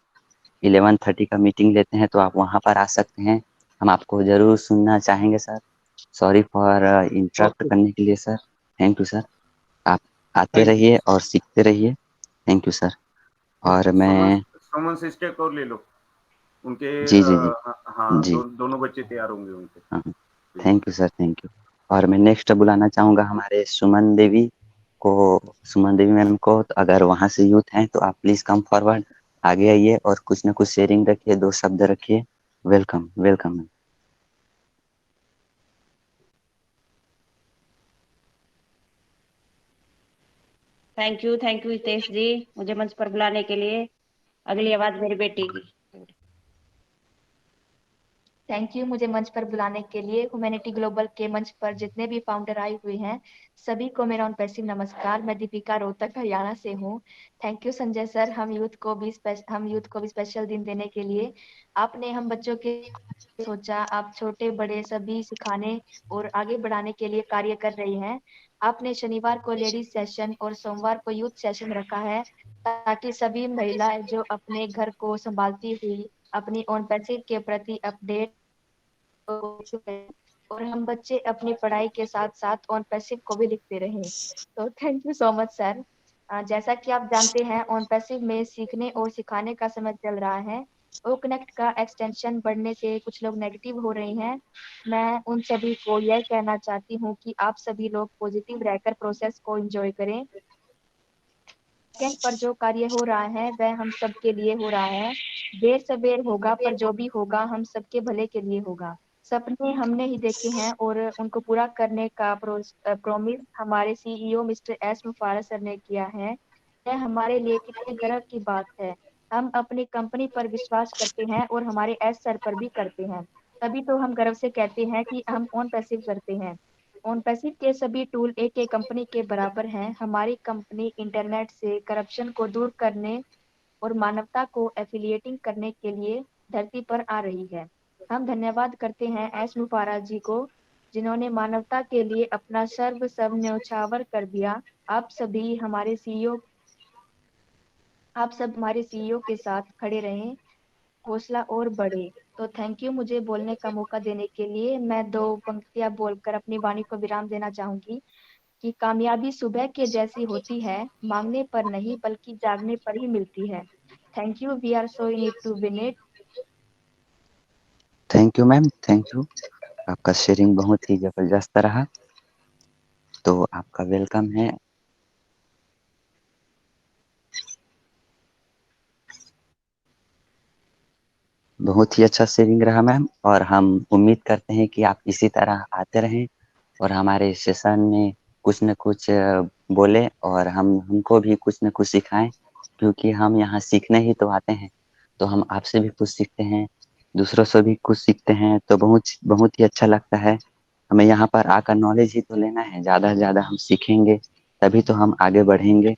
11:30 का मीटिंग लेते हैं, तो आप वहाँ पर आ सकते हैं। हम आपको जरूर सुनना चाहेंगे सर। सॉरी फॉर इंटरप्ट करने के लिए सर। Thank you sir. आप आते रहिए और सीखते रहिए। Thank you sir. और मैं सुमन सिस्टर को ले लो, उनके जी जी जी हाँ जी दोनों बच्चे तैयार होंगे उनके। हाँ, thank you sir, thank you. और मैं नेक्स्ट बुलाना चाहूँगा हमारे सुमन देवी को, सुमन देवी मैम को। तो अगर वहाँ से यूथ हैं तो आप प्लीज़ कम फॉरवर्ड, आगे आइए और कुछ ना कुछ शेयरिंग रखिए, 2 शब्द रखिए। Welcome welcome ma'am. Thank you Hitesh ji, मुझे मंच पर बुलाने के लिए। अगली आवाज मेरी बेटी की। थैंक यू मुझे मंच पर बुलाने के लिए। ह्यूमैनिटी ग्लोबल के मंच पर जितने भी फाउंडर आए हुए हैं, सभी को मेरा ऑन पैसिव नमस्कार। मैं दीपिका रोहतक हरियाणा से हूँ। थैंक यू संजय सर, हम यूथ को भी स्पेशल दिन देने के लिए। आपने हम बच्चों के सोचा, आप छोटे बड़े सभी सिखाने और आगे बढ़ाने के लिए कार्य कर रही हैं। आपने शनिवार को लेडीज सेशन और सोमवार को यूथ सेशन रखा है, ताकि सभी महिलाएं जो अपने घर को संभालती हुई अपनी ऑन पैसिव के प्रति अपडेट और हम बच्चे अपनी पढ़ाई के साथ साथ ऑन पैसिव को भी लिखते रहे। तो thank you so much sir. जैसा कि आप जानते हैं, ऑन पैसिव में सीखने और सिखाने का समय चल रहा है। ओ कनेक्ट का एक्सटेंशन बढ़ने से कुछ लोग नेगेटिव हो रहे हैं। मैं उन सभी को यह कहना चाहती हूँ कि आप सभी लोग पॉजिटिव रहकर प्रोसेस को एंजॉय करें। सेकंड पर जो कार्य हो रहा है वह हम सब के लिए हो रहा है। देर सवेर होगा, पर जो भी होगा हम सबके भले के लिए होगा। सपने हमने ही देखे हैं और उनको पूरा करने का प्रॉमिस हमारे सीईओ मिस्टर एस मुफारा सर ने किया है। यह हमारे लिए कितने गर्व की बात है। हम अपनी कंपनी पर विश्वास करते हैं और हमारे एस सर पर भी करते हैं। तभी तो हम गर्व से कहते हैं कि हम ऑन पैसिव करते हैं। ऑन पैसिव के सभी टूल एक एक कंपनी के बराबर हैं। हमारी कंपनी इंटरनेट से करप्शन को दूर करने और मानवता को एफिलिएटिंग करने के लिए धरती पर आ रही है। हम धन्यवाद करते हैं एस मुफारा जी को, जिन्होंने मानवता के लिए अपना सर्व न्यौछावर कर दिया। आप सब हमारे सीईओ के साथ खड़े रहें, हौसला और बढ़े। तो थैंक यू मुझे बोलने का मौका देने के लिए। मैं 2 पंक्तियां बोलकर अपनी वाणी को विराम देना चाहूंगी कि कामयाबी सुबह के जैसी होती है, मांगने पर नहीं बल्कि जागने पर ही मिलती है। Thank you, we are so in it to win it. Thank you ma'am, thank you. आपका शेयरिंग बहुत ही जबरदस्त रहा, तो आपका वेलकम है। बहुत ही अच्छा शेयरिंग रहा मैम, और हम उम्मीद करते हैं कि आप इसी तरह आते रहें और हमारे सेशन में कुछ न कुछ बोले, और हमको भी कुछ न कुछ सिखाएं, क्योंकि हम यहाँ सीखने ही तो आते हैं। तो हम आपसे भी कुछ सीखते हैं, दूसरों से भी कुछ सीखते हैं, तो बहुत बहुत ही अच्छा लगता है। हमें यहाँ पर आकर नॉलेज ही तो लेना है, ज़्यादा से ज़्यादा हम सीखेंगे तभी तो हम आगे बढ़ेंगे।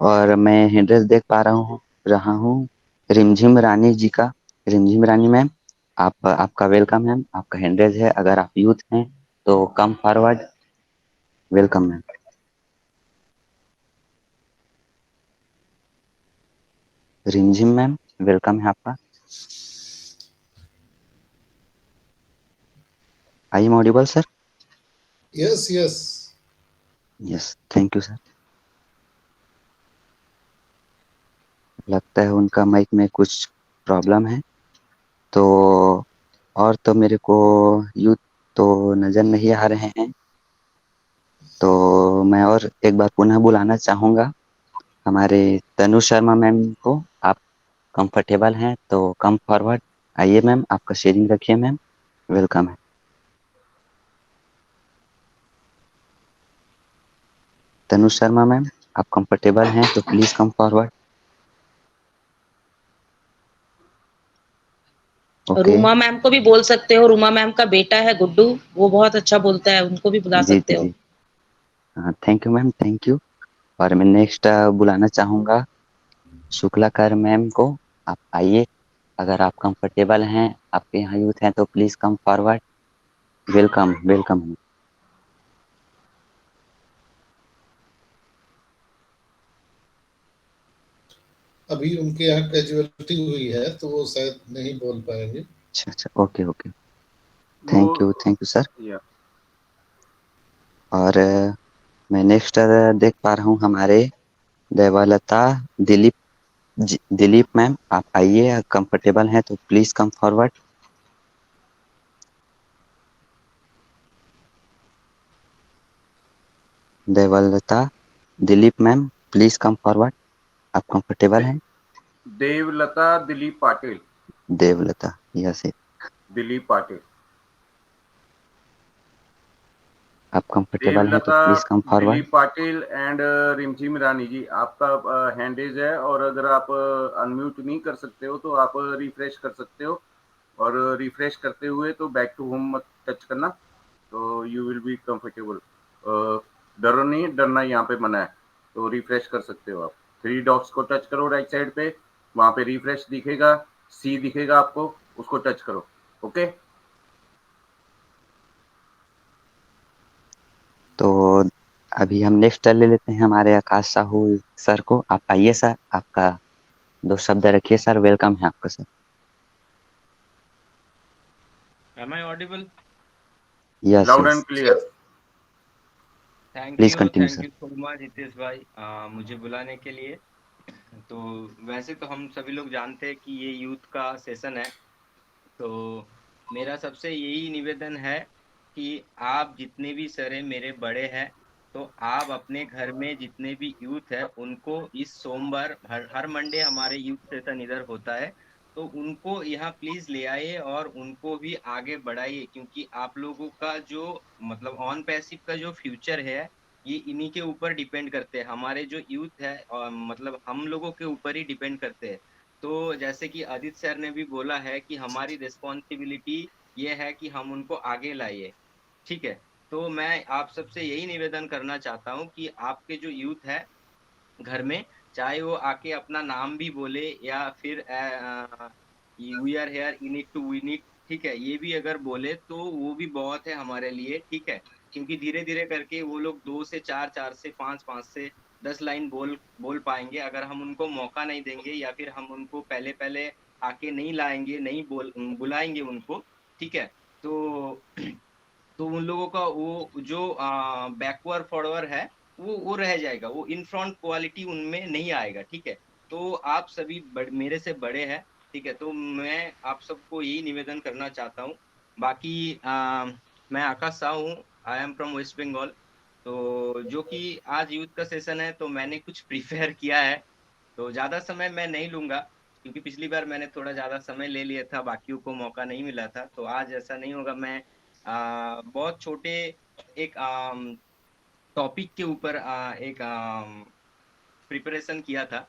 और मैं एड्रेस देख पा रहा हूँ रिमझिम रानी जी का। रिमझिम रानी मैम, आपका वेलकम है, आपका हैंड रेज है। अगर आप यूथ हैं तो कम फॉरवर्ड। Welcome ma'am. रिमझिम मैम, वेलकम है आपका। आई am Audible sir? Yes yes yes, thank you sir. लगता है उनका माइक में कुछ प्रॉब्लम है। तो और तो मेरे को यूथ तो नज़र नहीं आ रहे हैं, तो मैं और एक बार पुनः बुलाना चाहूँगा हमारे तनु शर्मा मैम को। आप कंफर्टेबल हैं तो कम फॉरवर्ड। आइए मैम, आपका शेयरिंग रखिए मैम, वेलकम है। तनु शर्मा मैम, आप कंफर्टेबल हैं तो please come forward. Ruma ma'am को भी बोल सकते हो, रूमा मैम का बेटा है गुड्डू, वो बहुत अच्छा बोलता है, उनको भी बुला जी सकते जी हो। जी, हाँ thank you ma'am, thank you. और मैं नेक्स्ट बुलाना चाहूँगा शुक्लाकर मैम को। आप आइए, अगर आप कंफर्टेबल हैं, आपके यहाँ यूथ हैं तो please come forward. Welcome welcome. अभी उनके यहाँ कैजुअलिटी हुई है तो वो शायद नहीं बोल पाएंगे। अच्छा अच्छा, okay okay, thank you sir. और मैं नेक्स्ट देख पा रहा हूँ हमारे देवलता दिलीप मैम। आप आइए, कंफर्टेबल हैं तो please come forward. Devlata Dilip ma'am, please come forward. आप कंफर्टेबल हैं? देवलता दिलीप पाटिल। देवलता, यस दिलीप पाटिल। आप कंफर्टेबल हैं तो Devlata please come forward. Dilip Patil and Rimjhim Rani जी, आपका हैंड रेज है, और अगर आप अनम्यूट नहीं कर सकते हो तो आप रिफ्रेश कर सकते हो, और रिफ्रेश करते हुए तो बैक टू होम मत टच करना, तो यू विल बी कंफर्टेबल। डरो नहीं, डरना यहाँ पे मना है, तो रिफ्रेश कर सकते हो आप। 3 डॉट्स को टच करो राइट साइड पे, वहां पे रिफ्रेश दिखेगा, सी दिखेगा आपको, उसको टच करो। ओके, तो अभी हम नेक्स्ट ले लेते हैं हमारे आकाश साहू सर को। आप आइए सर, आपका 2 शब्द रखिए सर, वेलकम है आपका sir. Am I audible? Yes loud yes, and clear. Thank please continue sir. You so much Hitesh भाई, मुझे बुलाने के लिए। तो वैसे तो हम सभी लोग जानते हैं कि ये यूथ का सेशन है, तो मेरा सबसे यही निवेदन है कि आप जितने भी सरे मेरे बड़े हैं, तो आप अपने घर में जितने भी यूथ है उनको इस सोमवार हर मंडे हमारे यूथ सेशन इधर होता है, तो उनको यहाँ प्लीज ले आइए और उनको भी आगे बढ़ाइए, क्योंकि आप लोगों का जो मतलब ऑन पैसिव का जो फ्यूचर है ये इन्हीं के ऊपर डिपेंड करते हैं। हमारे जो यूथ है मतलब हम लोगों के ऊपर ही डिपेंड करते हैं। तो जैसे कि आदित्य सर ने भी बोला है कि हमारी रिस्पॉन्सिबिलिटी ये है कि हम उनको आगे लाइए, ठीक है। तो मैं आप सबसे यही निवेदन करना चाहता हूँ कि आपके जो यूथ है घर में, चाहे वो आके अपना नाम भी बोले या फिर we are here in it to win it, ठीक है, ये भी अगर बोले तो वो भी बहुत है हमारे लिए, ठीक है। क्योंकि धीरे धीरे करके वो लोग 2 से 4, 4 से 5, 5 से 10 लाइन बोल पाएंगे। अगर हम उनको मौका नहीं देंगे या फिर हम उनको पहले पहले आके नहीं लाएंगे, नहीं बुलाएंगे उनको, ठीक है, तो उन लोगों का वो जो बैकवर्ड फॉरवर्ड है वो रह जाएगा, वो इन फ्रंट क्वालिटी उनमें नहीं आएगा, ठीक है। तो आप सभी मेरे से बड़े हैं, ठीक है, तो मैं आप सबको यही निवेदन करना चाहता हूँ। बाकी मैं आकाश साहू हूँ, I am from West Bengal. तो जो कि आज यूथ का सेशन है तो मैंने कुछ प्रिपेयर किया है, तो ज़्यादा समय मैं नहीं लूँगा क्योंकि पिछली बार मैंने थोड़ा ज़्यादा समय ले लिया था, बाकियों को मौका नहीं मिला था। तो आज ऐसा नहीं होगा, मैं बहुत छोटे एक टॉपिक के ऊपर एक प्रिपरेशन किया था।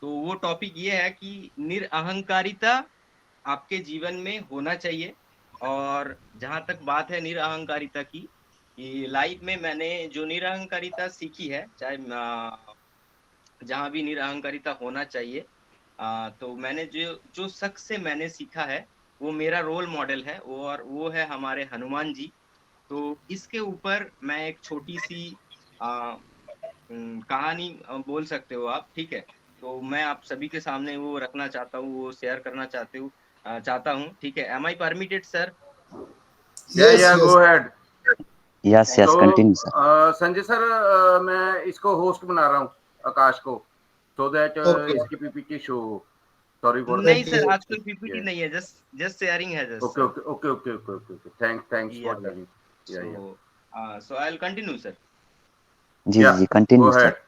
तो वो टॉपिक ये है कि निरअहंकारिता आपके जीवन में होना चाहिए। और जहाँ तक बात है निरअहंकारिता की, कि लाइफ में मैंने जो निरअहंकारिता सीखी है, चाहे जहाँ भी निरअहंकारिता होना चाहिए, तो मैंने जो शख्स से मैंने सीखा है वो मेरा रोल मॉडल है, और वो है हमारे हनुमान जी। तो इसके ऊपर मैं एक छोटी सी कहानी बोल सकते हो आप, ठीक है। तो मैं आप सभी के सामने वो रखना चाहता हूँ, वो शेयर करना चाहता हूँ, ठीक है। Am I permitted sir? Yeah go ahead. Yes yes continue sir. Sanjay sir, मैं इसको होस्ट बना रहा हूँ आकाश को, सो दैट इसकी पीपीटी शो। सॉरी फॉर नहीं सर, आज कोई पीपीटी नहीं है, जस्ट शेयरिंग है, just. Okay thanks for telling. So I will continue sir. जी कंटिन्यू सर।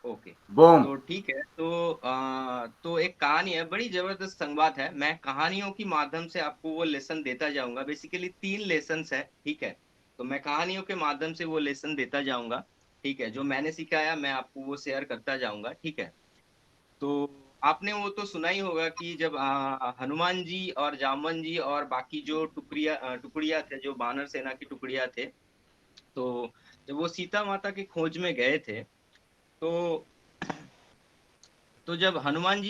Okay boom. तो ठीक है, तो एक कहानी है, बड़ी जबरदस्त संवाद है। मैं कहानियों के माध्यम से आपको वो लेसन देता जाऊंगा। बेसिकली 3 लेसन्स है, ठीक है। तो मैं कहानियों के माध्यम से वो लेसन देता जाऊंगा, ठीक है। जो मैंने सिखाया मैं आपको वो शेयर करता जाऊंगा, ठीक है। तो आपने वो तो सुना ही होगा कि जब हनुमान जी और जामवन जी और बाकी जो टुकड़िया थे, जो बानर सेना की टुकड़िया थे, तो जब वो सीता माता की खोज में गए थे, तो जब हनुमान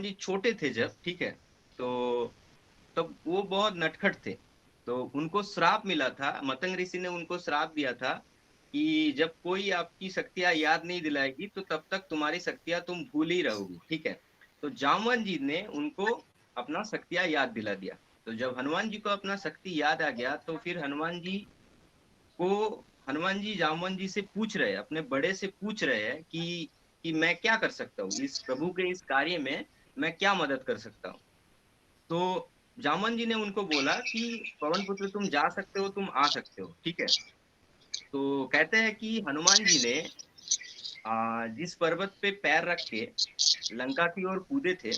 जी छोटे थे जब, ठीक है, तो तब वो बहुत नटखट थे। तो उनको श्राप मिला था, मतंग ऋषि ने उनको श्राप दिया था कि जब कोई आपकी शक्तियां याद नहीं दिलाएगी तो तब तक तुम्हारी शक्तियां तुम भूल ही रहोगी, ठीक है। तो जामवन जी ने उनको अपना शक्तियां याद दिला दिया। तो जब हनुमान जी को अपना शक्ति याद आ गया तो फिर हनुमान जी जामवन जी से पूछ रहे हैं, अपने बड़े से पूछ रहे हैं कि मैं क्या कर सकता हूँ इस प्रभु के इस कार्य में, मैं क्या मदद कर सकता हूँ। तो जामवन जी ने उनको बोला कि पवन पुत्र तुम जा सकते हो, तुम आ सकते हो, ठीक है। तो कहते हैं कि हनुमान जी ने जिस पर्वत पे पैर रख के लंका की ओर कूदे थे,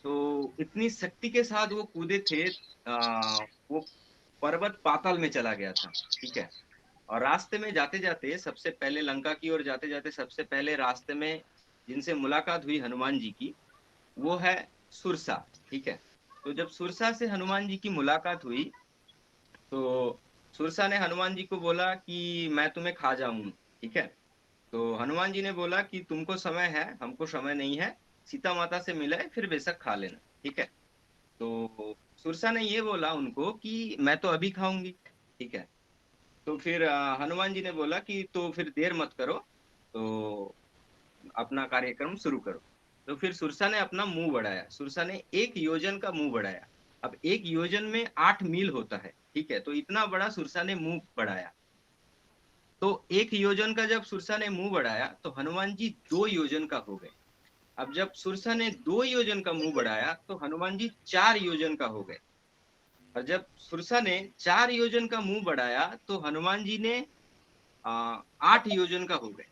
तो इतनी शक्ति के साथ वो कूदे थे, वो पर्वत पाताल में चला गया था, ठीक है। और रास्ते में जाते जाते सबसे पहले लंका की ओर जाते जाते सबसे पहले रास्ते में जिनसे मुलाकात हुई हनुमान जी की, वो है सुरसा, ठीक है। तो जब सुरसा से हनुमान जी की मुलाकात हुई तो सुरसा ने हनुमान जी को बोला कि मैं तुम्हें खा जाऊंगी, ठीक है। तो हनुमान जी ने बोला कि तुमको समय है, हमको समय नहीं है, सीता माता से मिले फिर बेशक खा लेना, ठीक है। तो सुरसा ने ये बोला उनको कि मैं तो अभी खाऊंगी, ठीक है। तो फिर हनुमान जी ने बोला कि तो फिर देर मत करो, तो अपना कार्यक्रम शुरू करो। तो फिर सुरसा ने अपना मुंह बढ़ाया, सुरसा ने 1 योजन का मुंह बढ़ाया। अब 1 योजन में 8 मील होता है, ठीक है। तो इतना बड़ा सुरसा ने मुंह बढ़ाया। तो 1 योजन का जब सुरसा ने मुंह बढ़ाया तो हनुमान जी 2 योजन का हो गए। अब जब सुरसा ने 2 योजन का मुंह बढ़ाया तो हनुमान जी 4 योजन का हो गए। और जब सुरसा ने 4 योजन का मुंह बढ़ाया तो हनुमान जी ने 8 योजन का हो गए।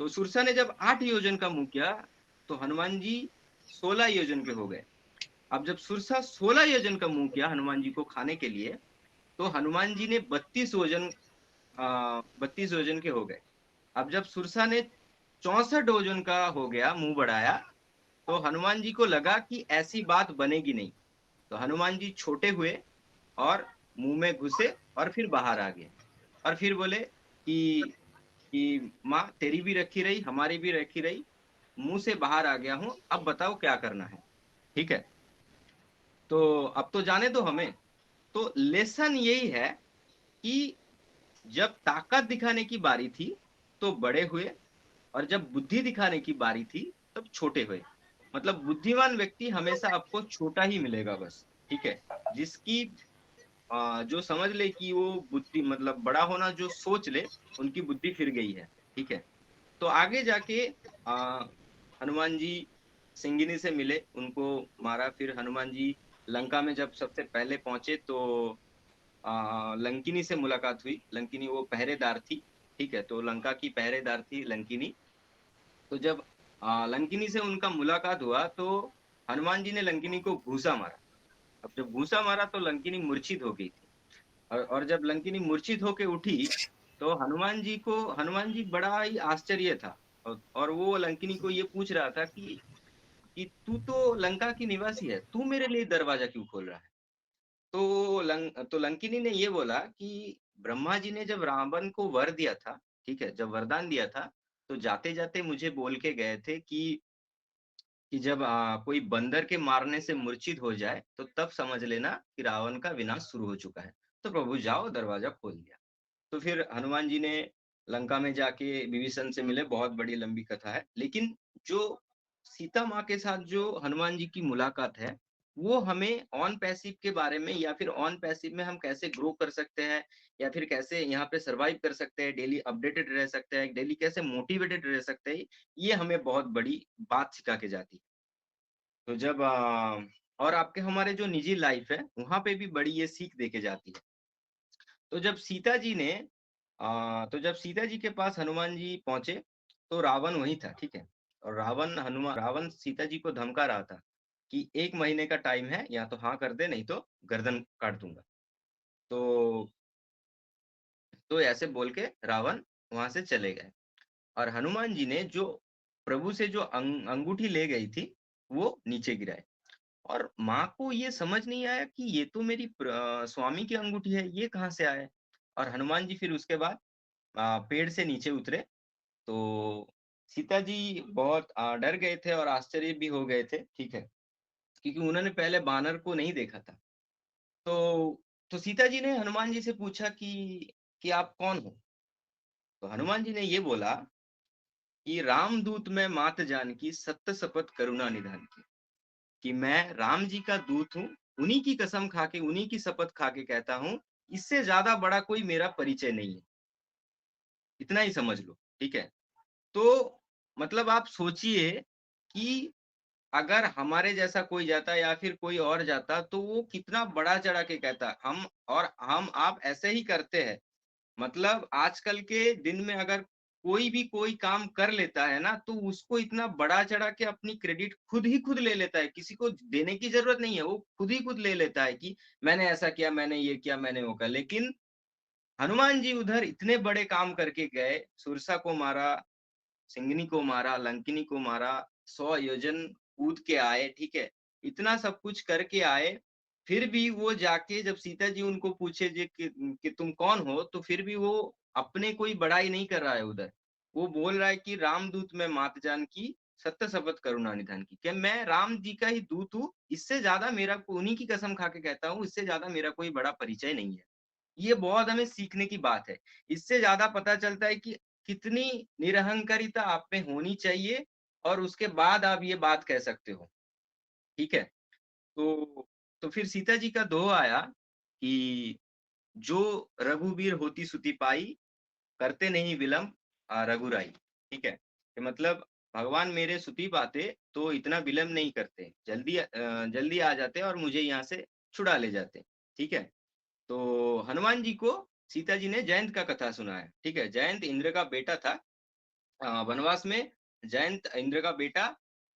तो सुरसा ने जब 8 योजन का मुंह किया तो हनुमान जी 16 योजन के हो गए। अब जब सुरसा 16 योजन का मुंह किया हनुमान जी को खाने के लिए, तो हनुमान जी ने 32 योजन के हो गए। अब जब सुरसा ने 64 योजन का हो गया मुंह बढ़ाया, तो हनुमान जी को लगा कि ऐसी बात बनेगी नहीं, तो हनुमान जी छोटे हुए और मुंह में घुसे और फिर बाहर आ गए और फिर बोले कि माँ तेरी भी रखी रही, हमारी भी रखी रही, मुंह से बाहर आ गया हूं, अब बताओ क्या करना है। ठीक है, तो अब तो जाने दो हमें। तो लेसन यही है कि जब ताकत दिखाने की बारी थी तो बड़े हुए, और जब बुद्धि दिखाने की बारी थी तब छोटे हुए। मतलब बुद्धिमान व्यक्ति हमेशा आपको छोटा ही मिलेगा बस। ठीक है, जिसकी जो समझ ले कि वो बुद्धि मतलब बड़ा होना जो सोच ले, उनकी बुद्धि फिर गई है। ठीक है, तो आगे जाके हनुमान जी सिंगिनी से मिले, उनको मारा। फिर हनुमान जी लंका में जब सबसे पहले पहुंचे तो लंकिनी से मुलाकात हुई। लंकिनी वो पहरेदार थी। ठीक है, तो लंका की पहरेदार थी लंकिनी। तो जब लंकिनी से उनका मुलाकात हुआ तो हनुमान जी ने लंकिनी को घूसा मारा। अब जब घूसा मारा तो लंकिनी मूर्छित हो गई थी, और जब लंकिनी मूर्छित होके उठी तो हनुमान जी बड़ा ही आश्चर्य था, और वो लंकिनी को ये पूछ रहा था कि तू तो लंका की निवासी है, तू मेरे लिए दरवाजा क्यों खोल रहा है। तो लंकिनी ने ये बोला कि ब्रह्मा जी ने जब रावण को वर दिया था, ठीक है, जब वरदान दिया था, तो जाते जाते मुझे बोल के गए थे कि जब कोई बंदर के मारने से मूर्छित हो जाए तो तब समझ लेना कि रावण का विनाश शुरू हो चुका है। तो प्रभु जाओ, दरवाजा खोल दिया। तो फिर हनुमान जी ने लंका में जाके विभीषण से मिले। बहुत बड़ी लंबी कथा है, लेकिन जो सीता माँ के साथ जो हनुमान जी की मुलाकात है, वो हमें ऑन पैसिव के बारे में, या फिर ऑन पैसिव में हम कैसे ग्रो कर सकते हैं, या फिर कैसे यहाँ पे सरवाइव कर सकते हैं, डेली अपडेटेड रह सकते हैं, डेली कैसे मोटिवेटेड रह सकते हैं, ये हमें बहुत बड़ी बात सिखा के जाती है। तो जब और आपके हमारे जो निजी लाइफ है, वहां पे भी बड़ी ये सीख देके जाती है। तो जब सीता जी के पास हनुमान जी पहुंचे तो रावण वहीं था। ठीक है, और रावण सीता जी को धमका रहा था कि 1 महीने का टाइम है, या तो हाँ कर दे, नहीं तो गर्दन काट दूंगा। तो ऐसे बोल के रावण वहां से चले गए, और हनुमान जी ने जो प्रभु से जो अंगूठी ले गई थी वो नीचे गिराए। और माँ को ये समझ नहीं आया कि ये तो मेरी स्वामी की अंगूठी है, ये कहाँ से आया। और हनुमान जी फिर उसके बाद पेड़ से नीचे उतरे तो सीता जी बहुत डर गए थे और आश्चर्य भी हो गए थे। ठीक है, क्योंकि उन्होंने पहले बानर को नहीं देखा था। तो सीता जी ने हनुमान जी से पूछा कि आप कौन हो। तो हनुमान जी ने ये बोला कि रामदूत मैं मात जानकी, सत्य शपथ करुणा निधान की। कि मैं राम जी का दूत हूँ, उन्हीं की कसम खा के, उन्हीं की शपथ खा के कहता हूँ, इससे ज्यादा बड़ा कोई मेरा परिचय नहीं है। इतना ही समझ लो। ठीक है, तो मतलब आप सोचिए कि अगर हमारे जैसा कोई जाता या फिर कोई और जाता तो वो कितना बड़ा चढ़ा के कहता। हम आप ऐसे ही करते हैं। मतलब आजकल के दिन में अगर कोई भी कोई काम कर लेता है ना, तो उसको इतना बड़ा चढ़ा के अपनी क्रेडिट खुद ले लेता है। किसी को देने की जरूरत नहीं है, वो खुद ले लेता है कि मैंने ऐसा किया, मैंने ये किया, मैंने वो किया। लेकिन हनुमान जी उधर इतने बड़े काम करके गए, सुरसा को मारा, सिंगनी को मारा, लंकिनी को मारा, 100 योजन कूद के आए। ठीक है, इतना सब कुछ करके आए। फिर भी वो जाके जब सीता जी उनको पूछे कि तुम कौन हो, तो फिर भी वो अपने कोई बड़ाई नहीं कर रहा है उधर। वो बोल रहा है कि रामदूत मैं मात जान की, सत्य शपथ करुणा निधान की। कि मैं राम जी का ही दूत हूँ, इससे ज्यादा मेरा, उन्हीं की कसम खा के कहता हूँ, इससे ज्यादा मेरा कोई बड़ा परिचय नहीं है। ये बहुत हमें सीखने की बात है। इससे ज्यादा पता चलता है कि कितनी निरहंकारिता आप में होनी चाहिए, और उसके बाद आप ये बात कह सकते हो। ठीक है, तो फिर सीता जी का दोहा आया कि जो रघुवीर होती सुति पाई, करते नहीं विलंब रघुराई। ठीक है, कि मतलब भगवान मेरे सुती पाते तो इतना विलंब नहीं करते, जल्दी आ जाते और मुझे यहाँ से छुड़ा ले जाते। ठीक है, तो हनुमान जी को सीता जी ने जयंत का कथा सुनाया। ठीक है, जयंत इंद्र का बेटा था। वनवास में जयंत इंद्र का बेटा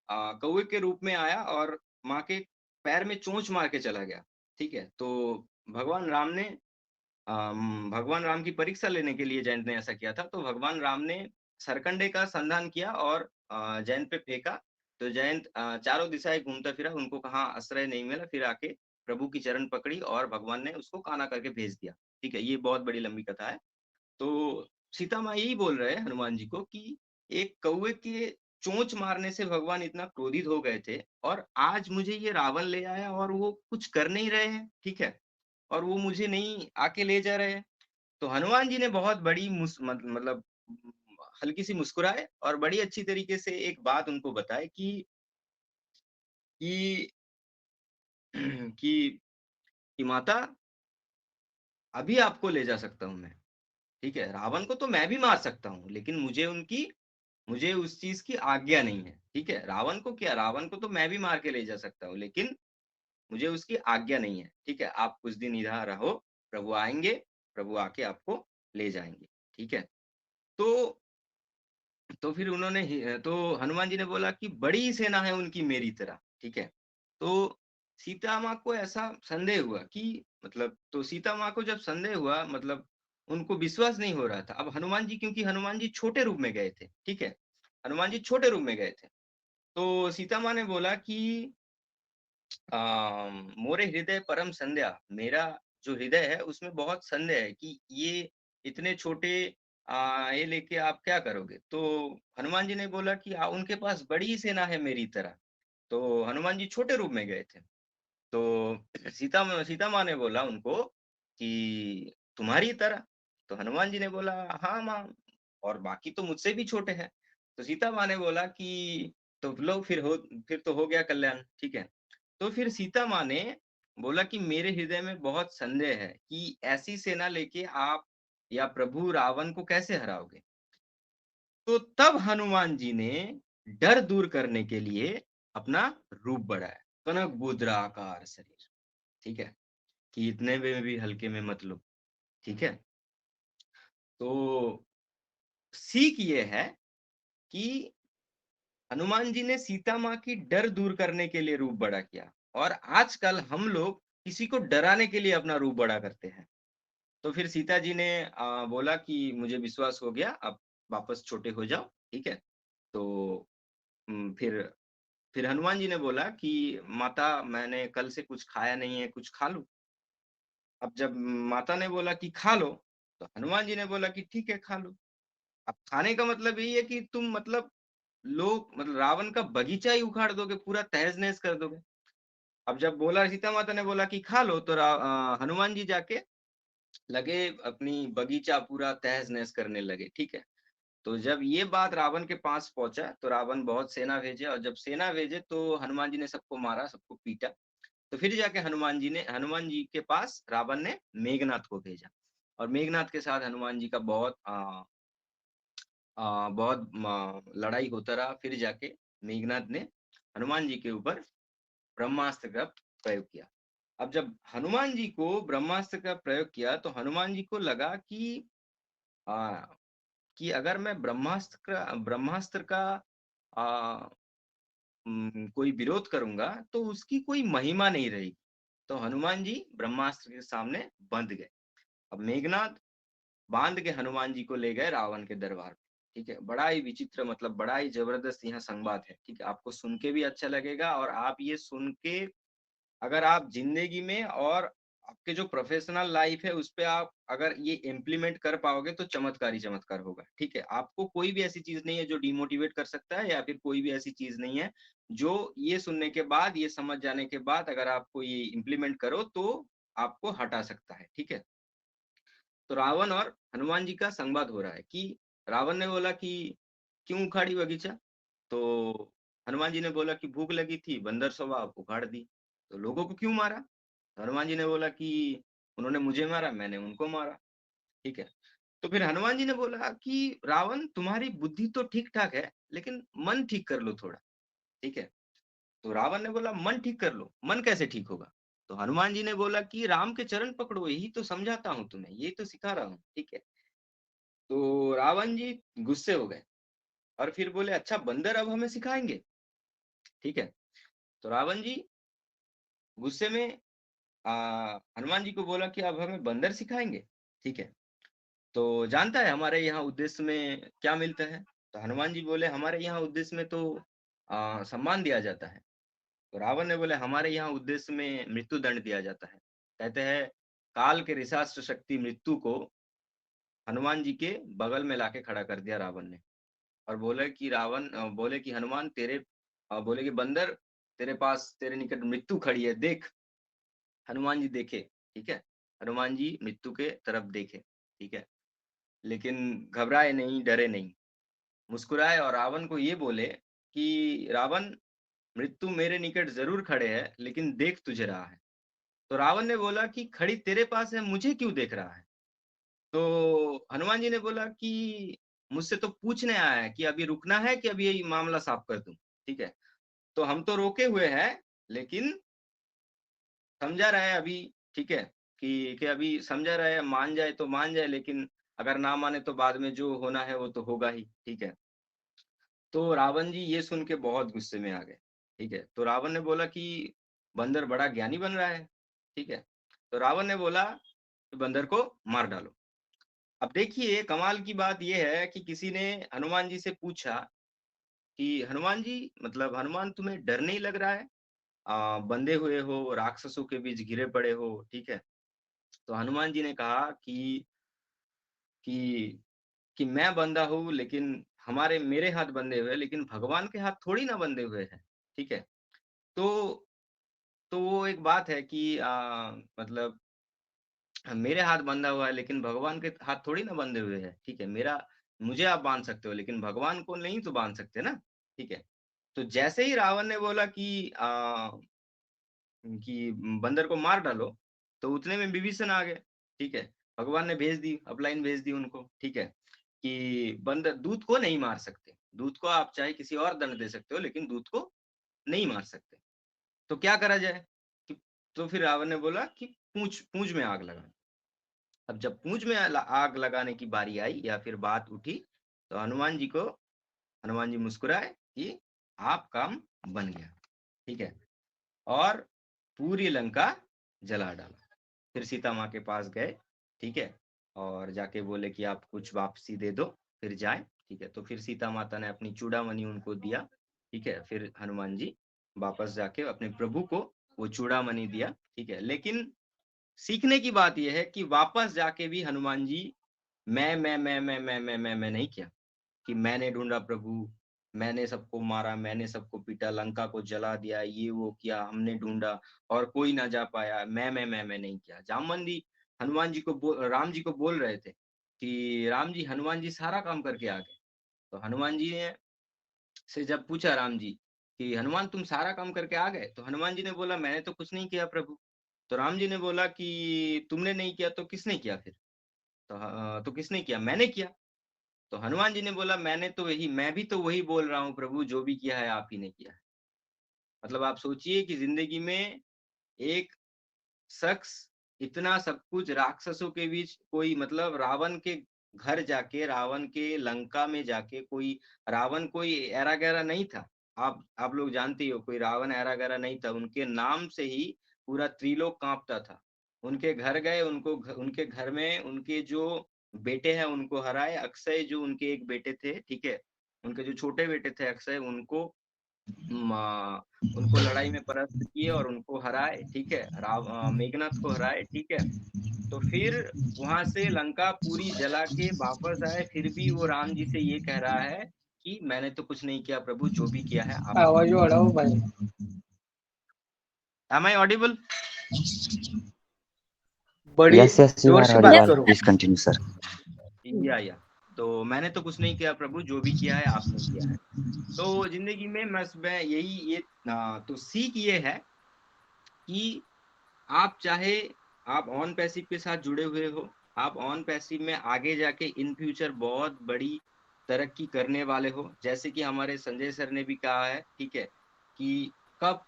कौवे के रूप में आया और माँ के पैर में चोंच मार के चला गया। ठीक है, तो भगवान राम ने भगवान राम की परीक्षा लेने के लिए जयंत ने ऐसा किया था। तो भगवान राम ने सरकंडे का संधान किया और जयंत पे फेंका। तो जयंत चारों दिशाएं घूमता फिरा, उनको कहाँ आश्रय नहीं मिला, फिर आके प्रभु की चरण पकड़ी और भगवान ने उसको काना करके भेज दिया। ठीक है, ये बहुत बड़ी लंबी कथा है। तो सीता माँ यही बोल रहे हैं हनुमान जी को कि एक कौवे के चोंच मारने से भगवान इतना क्रोधित हो गए थे, और आज मुझे ये रावण ले आया और वो कुछ कर नहीं रहे हैं, ठीक है, और वो मुझे नहीं आके ले जा रहे हैं। तो हनुमान जी ने बहुत बड़ी मतलब हल्की सी मुस्कुराए और बड़ी अच्छी तरीके से एक बात उनको बताए कि कि माता, अभी आपको ले जा सकता हूँ मैं, ठीक है, रावण को तो मैं भी मार सकता हूँ, लेकिन मुझे उस चीज की आज्ञा नहीं है, ठीक है। रावण को क्या, रावण को तो मैं भी मार के ले जा सकता हूँ, लेकिन मुझे उसकी आज्ञा नहीं है, ठीक है। आप कुछ दिन इधर रहो, प्रभु आएंगे, प्रभु आके आपको ले जाएंगे, ठीक है। तो फिर तो हनुमान जी ने बोला कि बड़ी सेना है उनकी मेरी तरह, ठीक है। तो सीता माँ को ऐसा संदेह हुआ कि मतलब, तो सीता माँ को जब संदेह हुआ, मतलब उनको विश्वास नहीं हो रहा था। अब हनुमान जी, क्योंकि हनुमान जी छोटे रूप में गए थे, ठीक है, हनुमान जी छोटे रूप में गए थे। तो सीता माँ ने बोला कि मोरे हृदय परम संध्या, मेरा जो हृदय है उसमें बहुत संदेह है कि ये इतने छोटे ये लेके आप क्या करोगे। तो हनुमान जी ने बोला कि उनके पास बड़ी सेना है मेरी तरह। तो हनुमान जी छोटे रूप में गए थे। तो सीता माँ ने बोला उनको कि तुम्हारी तरह। तो हनुमान जी ने बोला हाँ माँ, और बाकी तो मुझसे भी छोटे हैं। तो सीता माँ ने बोला कि तो लो, फिर तो हो गया कल्याण, ठीक है। तो फिर सीता माँ ने बोला कि मेरे हृदय में बहुत संदेह है कि ऐसी सेना लेके आप या प्रभु रावण को कैसे हराओगे। तो तब हनुमान जी ने डर दूर करने के लिए अपना रूप बढ़ाया, कनक बुद्राकार शरीर, ठीक है, कि इतने में भी हल्के में मत लो, ठीक है। तो सीख ये है कि हनुमान जी ने सीता माँ की डर दूर करने के लिए रूप बड़ा किया, और आजकल हम लोग किसी को डराने के लिए अपना रूप बड़ा करते हैं। तो फिर सीता जी ने बोला कि मुझे विश्वास हो गया, अब वापस छोटे हो जाओ, ठीक है। तो फिर हनुमान जी ने बोला कि माता, मैंने कल से कुछ खाया नहीं है, कुछ खा लूं। अब जब माता ने बोला कि खा लो, तो हनुमान जी ने बोला कि ठीक है, खा लो। अब खाने का मतलब यही है कि तुम मतलब रावण का बगीचा ही उखाड़ दोगे, पूरा तहस नहस कर दोगे। अब जब बोला, सीता माता ने बोला कि खा लो, तो हनुमान जी जाके लगे अपनी बगीचा पूरा तहस नहस करने लगे, ठीक है। तो जब ये बात रावण के पास पहुंचा, तो रावण बहुत सेना भेजे, और जब सेना भेजे तो हनुमान जी ने सबको मारा, सबको पीटा। तो फिर जाके हनुमान जी के पास रावण ने मेघनाथ को भेजा, और मेघनाथ के साथ हनुमान जी का बहुत लड़ाई होता रहा। फिर जाके मेघनाथ ने हनुमान जी के ऊपर ब्रह्मास्त्र का प्रयोग किया। अब जब हनुमान जी को ब्रह्मास्त्र का प्रयोग किया, तो हनुमान जी को लगा कि अगर मैं ब्रह्मास्त्र का कोई विरोध करूंगा तो उसकी कोई महिमा नहीं रहेगी। तो हनुमान जी ब्रह्मास्त्र के सामने बंध गए। अब मेघनाथ बांध के हनुमान जी को ले गए रावण के दरबार में, ठीक है। बड़ा ही विचित्र, मतलब बड़ा ही जबरदस्त यहाँ संवाद है, ठीक है। आपको सुन के भी अच्छा लगेगा, और आप ये सुन के अगर आप जिंदगी में और आपके जो प्रोफेशनल लाइफ है उस पे आप अगर ये इम्प्लीमेंट कर पाओगे तो चमत्कार ही चमत्कार होगा, ठीक है। आपको कोई भी ऐसी चीज नहीं है जो डिमोटिवेट कर सकता है, या फिर कोई भी ऐसी चीज नहीं है जो ये सुनने के बाद, ये समझ जाने के बाद अगर आपको ये इम्प्लीमेंट करो तो आपको हटा सकता है, ठीक है। तो रावण और हनुमान जी का संवाद हो रहा है कि रावण ने बोला कि क्यों उखाड़ी बगीचा। तो हनुमान जी ने बोला कि भूख लगी थी, बंदर स्वभाव, उखाड़ दी। तो लोगों को क्यों मारा। तो हनुमान जी ने बोला कि उन्होंने मुझे मारा, मैंने उनको मारा, ठीक है। तो फिर हनुमान जी ने बोला कि रावण, तुम्हारी बुद्धि तो ठीक ठाक है, लेकिन मन ठीक कर लो थोड़ा, ठीक है। तो रावण ने बोला मन ठीक कर लो, मन कैसे ठीक होगा। तो हनुमान जी ने बोला कि राम के चरण पकड़ो, यही तो समझाता हूँ तुम्हें, यही तो सिखा रहा हूँ, ठीक है। तो रावण जी गुस्से हो गए और फिर बोले अच्छा बंदर अब हमें सिखाएंगे, ठीक है। तो रावण जी गुस्से में हनुमान जी को बोला कि अब हमें बंदर सिखाएंगे, ठीक है। तो जानता है हमारे यहाँ उद्देश्य में क्या मिलता है। तो हनुमान जी बोले हमारे यहाँ उद्देश्य में तो सम्मान दिया जाता है। तो रावण ने बोले हमारे यहाँ उद्देश्य में मृत्यु दंड दिया जाता है। कहते हैं काल के रिसाष्ट शक्ति मृत्यु को हनुमान जी के बगल में लाके खड़ा कर दिया रावण ने, और बोले कि बोले कि हनुमान बोले कि बंदर तेरे पास तेरे निकट मृत्यु खड़ी है, देख। हनुमान जी देखे, ठीक है, हनुमान जी मृत्यु के तरफ देखे, ठीक है, लेकिन घबराए नहीं, डरे नहीं, मुस्कुराए और रावण को ये बोले कि रावण, मृत्यु मेरे निकट जरूर खड़े है, लेकिन देख तुझे रहा है। तो रावण ने बोला कि खड़ी तेरे पास है, मुझे क्यों देख रहा है? तो हनुमान जी ने बोला कि मुझसे तो पूछने आया है कि अभी रुकना है कि अभी ये मामला साफ कर दूं, ठीक है। तो हम तो रोके हुए हैं, लेकिन समझा रहा है अभी, ठीक है, कि अभी समझा रहा है, मान जाए तो मान जाए, लेकिन अगर ना माने तो बाद में जो होना है वो तो होगा ही, ठीक है। तो रावण जी ये सुन के बहुत गुस्से में आ गए, ठीक है। तो रावण ने बोला कि बंदर बड़ा ज्ञानी बन रहा है, ठीक है। तो रावण ने बोला कि बंदर को मार डालो। अब देखिए कमाल की बात यह है कि किसी ने हनुमान जी से पूछा कि हनुमान जी, मतलब हनुमान तुम्हें डर नहीं लग रहा है? बंधे हुए हो, राक्षसों के बीच घिरे पड़े हो, ठीक है। तो हनुमान जी ने कहा कि कि मैं बंधा हूँ, लेकिन मेरे हाथ बंधे हुए हैं, लेकिन भगवान के हाथ थोड़ी ना बंधे हुए हैं, ठीक है। तो वो एक बात है कि मतलब मेरे हाथ बंधा हुआ है, लेकिन भगवान के हाथ थोड़ी ना बंधे हुए हैं, ठीक है। मुझे आप बांध सकते हो, लेकिन भगवान को नहीं तो बांध सकते ना, ठीक है। तो जैसे ही रावण ने बोला कि बंदर को मार डालो, तो उतने में विभीषण आ गए, ठीक है। भगवान ने भेज दी, अपलाइन भेज दी उनको, ठीक है, कि बंदर दूत को नहीं मार सकते, दूत को आप चाहे किसी और दंड दे सकते हो, लेकिन दूत को नहीं मार सकते। तो क्या करा जाए? तो फिर रावण ने बोला कि पूंछ में आग लगा। अब जब पूंछ में आग लगाने की बारी आई या फिर बात उठी, तो हनुमान जी मुस्कुराए कि आप काम बन गया, ठीक है, और पूरी लंका जला डाला। फिर सीता माँ के पास गए, ठीक है, और जाके बोले कि आप कुछ वापसी दे दो, फिर जाए, ठीक है। तो फिर सीता माता ने अपनी चूड़ामणि उनको दिया, ठीक है। फिर हनुमान जी वापस जाके अपने प्रभु को वो चूड़ामणि दिया, ठीक है। लेकिन सीखने की बात यह है कि वापस जाके भी हनुमान जी मैं नहीं किया कि मैंने ढूंढा प्रभु, मैंने सबको मारा, मैंने सबको पीटा, लंका को जला दिया, ये वो किया, हमने ढूंढा और कोई ना जा पाया, मैं नहीं किया। जामवंती राम जी को बोल रहे थे कि राम जी, हनुमान जी सारा काम करके आ गए। तो हनुमान जी ने से जब पूछा राम जी कि हनुमान तुम सारा काम करके आ गए, तो हनुमान जी ने बोला मैंने तो कुछ नहीं किया प्रभु। तो राम जी ने बोला कि तुमने नहीं किया तो किसने किया फिर? तो किसने किया? मैंने किया। तो हनुमान जी ने बोला मैं भी तो वही बोल रहा हूँ प्रभु, जो भी किया है आप ही ने किया है। मतलब आप सोचिए कि जिंदगी में एक शख्स इतना सब कुछ, राक्षसों के बीच कोई, मतलब रावण के घर जाके, रावण के लंका में जाके, रावण कोई ऐरा गैरा नहीं था। आप लोग जानते हो, कोई रावण ऐरा गैरा नहीं था। उनके नाम से ही पूरा त्रिलोक कांपता था। उनके घर गए, उनके घर में उनके जो बेटे हैं उनको हराए। अक्षय जो उनके एक बेटे थे, ठीक है, उनके जो छोटे बेटे थे अक्षय, उनको लड़ाई में परास्त किए और उनको हराए, ठीक है। मेघनाथ को हराए, ठीक है। तो फिर वहां से लंका पूरी जला के वापस आए, फिर भी वो राम जी से ये कह रहा है कि मैंने तो कुछ नहीं किया प्रभु, जो भी किया है आप। आवाज बढ़ाओ भाई। Am I audible? बड़ी यस यू जोर आर से बात ऑडिबल, करो। Please continue sir. या तो मैंने तो कुछ नहीं किया प्रभु, जो भी किया है आपने किया है। तो जिंदगी में मैं ये तो सीख ये है कि आप ऑन पैसिव के साथ जुड़े हुए हो, आप ऑन पैसिव में आगे जाके इन फ्यूचर बहुत बड़ी तरक्की करने वाले हो। जैसे कि हमारे संजय सर ने भी कहा है, ठीक है, कि कब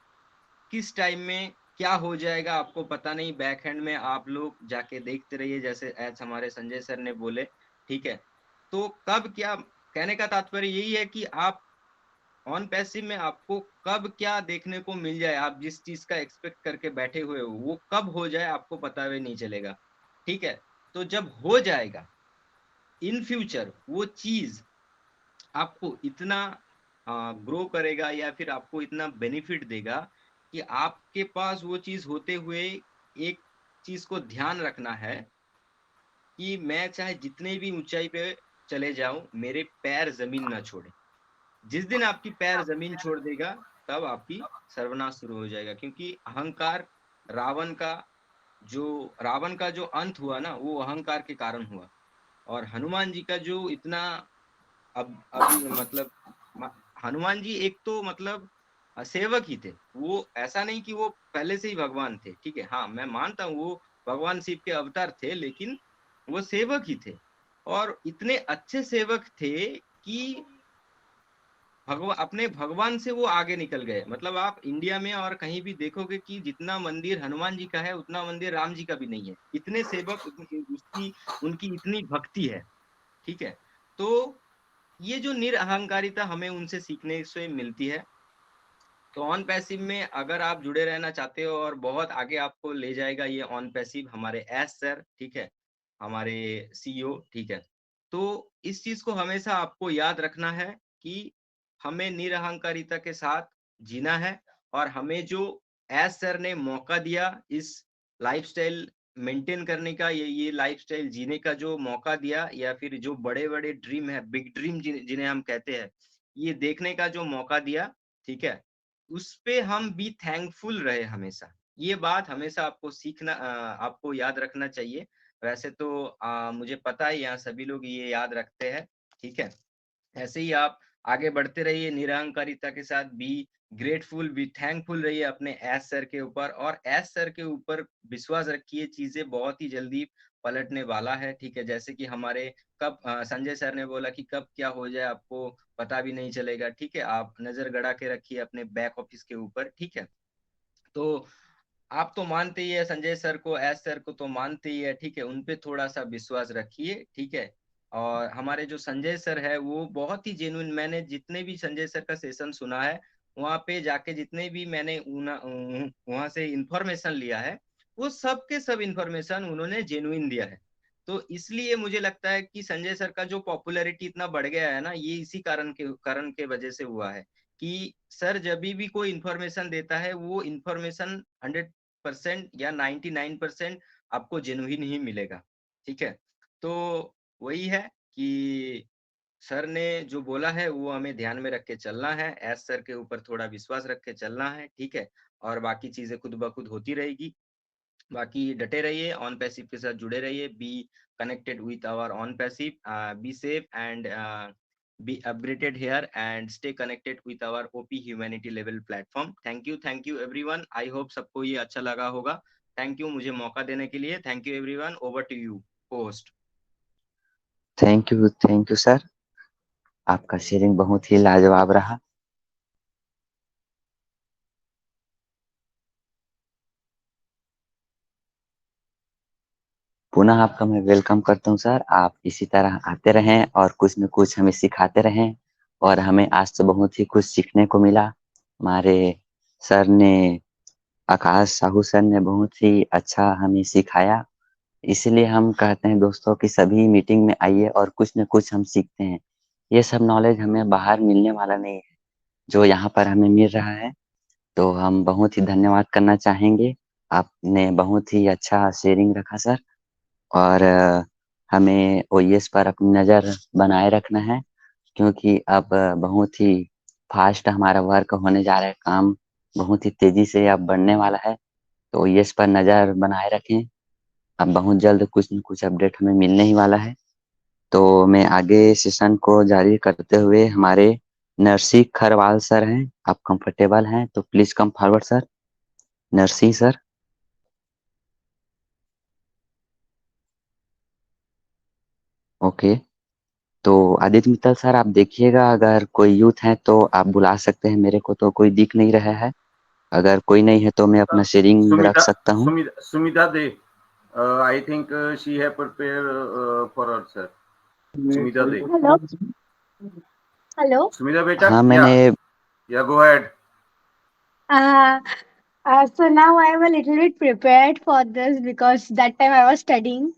किस टाइम में क्या हो जाएगा आपको पता नहीं। बैक हैंड में आप लोग जाके देखते रहिए, जैसे एज हमारे संजय सर ने बोले, ठीक है। तो कब क्या, कहने का तात्पर्य यही है कि आप ऑन पैसिव में आपको कब क्या देखने को मिल जाए, आप जिस चीज का एक्सपेक्ट करके बैठे हुए हो वो कब हो जाए आपको पता भी नहीं चलेगा, ठीक है। तो जब हो जाएगा इन फ्यूचर, वो चीज आपको इतना ग्रो करेगा या फिर आपको इतना बेनिफिट देगा कि आपके पास वो चीज होते हुए एक चीज को ध्यान रखना है कि मैं चाहे जितने भी ऊंचाई पे चले जाऊं, मेरे पैर जमीन ना छोड़े। जिस दिन आपकी पैर जमीन छोड़ देगा तब आपकी सर्वनाश शुरू हो जाएगा, क्योंकि अहंकार रावण का जो अंत हुआ ना, वो अहंकार के कारण हुआ। और हनुमान जी का जो इतना अभी मतलब हनुमान जी एक तो मतलब सेवक ही थे, वो ऐसा नहीं कि वो पहले से ही भगवान थे, ठीक है, हाँ मैं मानता हूँ वो भगवान शिव के अवतार थे, लेकिन वो सेवक ही थे। और इतने अच्छे सेवक थे कि अपने भगवान से वो आगे निकल गए। मतलब आप इंडिया में और कहीं भी देखोगे कि जितना मंदिर हनुमान जी का है उतना मंदिर राम जी का भी नहीं है। इतने सेवक, उनकी इतनी भक्ति है, ठीक है। तो ये जो निरअहंकारिता हमें उनसे सीखने से मिलती है। तो ऑन पैसिव में अगर आप जुड़े रहना चाहते हो और बहुत आगे आपको ले जाएगा ये ऑन पैसिव, हमारे एस सर, ठीक है, हमारे सीईओ, ठीक है। तो इस चीज को हमेशा आपको याद रखना है कि हमें निरअहंकारिता के साथ जीना है, और हमें जो एस सर ने मौका दिया इस लाइफस्टाइल मेंटेन करने का, ये लाइफस्टाइल जीने का जो मौका दिया, या फिर जो बड़े बड़े ड्रीम है, बिग ड्रीम जिन्हें हम कहते हैं, ये देखने का जो मौका दिया, ठीक है, उस पे हम भी थैंकफुल रहे हमेशा। ये बात हमेशा आपको सीखना, आपको याद रखना चाहिए। वैसे तो मुझे पता है यहाँ सभी लोग ये याद रखते हैं, ठीक है। ऐसे ही आप आगे बढ़ते रहिए निरअहंकारिता के साथ, बी ग्रेटफुल, बी थैंकफुल रहिए अपने एस सर के ऊपर, और एस सर के ऊपर विश्वास रखिए, चीजें बहुत ही जल्दी पलटने वाला है, ठीक है। जैसे कि हमारे कब संजय सर ने बोला कि कब क्या हो जाए आपको पता भी नहीं चलेगा, ठीक है। आप नजर गड़ा के रखिए अपने बैक ऑफिस के ऊपर, ठीक है। तो आप तो मानते ही है संजय सर को, एस सर को तो मानते ही है, ठीक है, उनपे थोड़ा सा विश्वास रखिए, ठीक है। और हमारे जो संजय सर है वो बहुत ही जेन्युइन, मैंने जितने भी संजय सर का सेशन सुना है, वहां पे जाके जितने भी मैंने वहां से इंफॉर्मेशन लिया है, वो सब के सब इंफॉर्मेशन उन्होंने जेन्युइन दिया है। तो इसलिए मुझे लगता है कि संजय सर का जो पॉपुलैरिटी इतना बढ़ गया है ना, ये इसी कारण के वजह से हुआ है कि सर जब भी कोई इंफॉर्मेशन देता है वो इंफॉर्मेशन 100% या 99% आपको जेन्युइन ही मिलेगा, ठीक है। तो वही है कि सर ने जो बोला है वो हमें ध्यान में रख के चलना है, एस सर के ऊपर थोड़ा विश्वास रख के चलना है, ठीक है। और बाकी चीजें खुद ब खुद होती रहेगी। बाकी डटे रहिए, ऑन पैसिव के साथ जुड़े रहिए, be connected with our on passive, be safe and be upgraded here and stay connected with our OP humanity level platform. Thank you everyone. I hope सबको ये अच्छा लगा होगा। थैंक यू मुझे मौका देने के लिए। Thank you everyone. Over to you host. Thank you sir, आपका शेयरिंग बहुत ही लाजवाब रहा। पुनः आपका मैं वेलकम करता हूं सर। आप इसी तरह आते रहें और कुछ न कुछ हमें सिखाते रहें, और हमें आज तो बहुत ही कुछ सीखने को मिला। हमारे सर ने, आकाश साहू सर ने बहुत ही अच्छा हमें सिखाया। इसलिए हम कहते हैं दोस्तों कि सभी मीटिंग में आइए और कुछ न कुछ हम सीखते हैं। ये सब नॉलेज हमें बाहर मिलने वाला नहीं है, जो यहाँ पर हमें मिल रहा है। तो हम बहुत ही धन्यवाद करना चाहेंगे। आपने बहुत ही अच्छा शेयरिंग रखा सर, और हमें ओएस पर अपनी नज़र बनाए रखना है, क्योंकि अब बहुत ही फास्ट हमारा वर्क होने जा रहा है, काम बहुत ही तेजी से अब बढ़ने वाला है। तो ओएस पर नज़र बनाए रखें, अब बहुत जल्द कुछ न कुछ अपडेट हमें मिलने ही वाला है। तो मैं आगे सेशन को जारी करते हुए, हमारे नरसी खरवाल सर हैं, आप कंफर्टेबल हैं तो please come forward sir. Narsi sir. Okay, तो आदित्य मित्तल सर आप देखिएगा, अगर कोई यूथ है तो आप बुला सकते हैं। मेरे को तो कोई दिख नहीं रहा है। अगर कोई नहीं है तो मैं अपना शेयरिंग रख सकता हूँ। Sumita De, I think she have prepare for her sir. Sumita De. Hello hello Sumita बेटा, हाँ मैंने yeah go ahead. So now I am a little bit prepared for this because that time I was studying.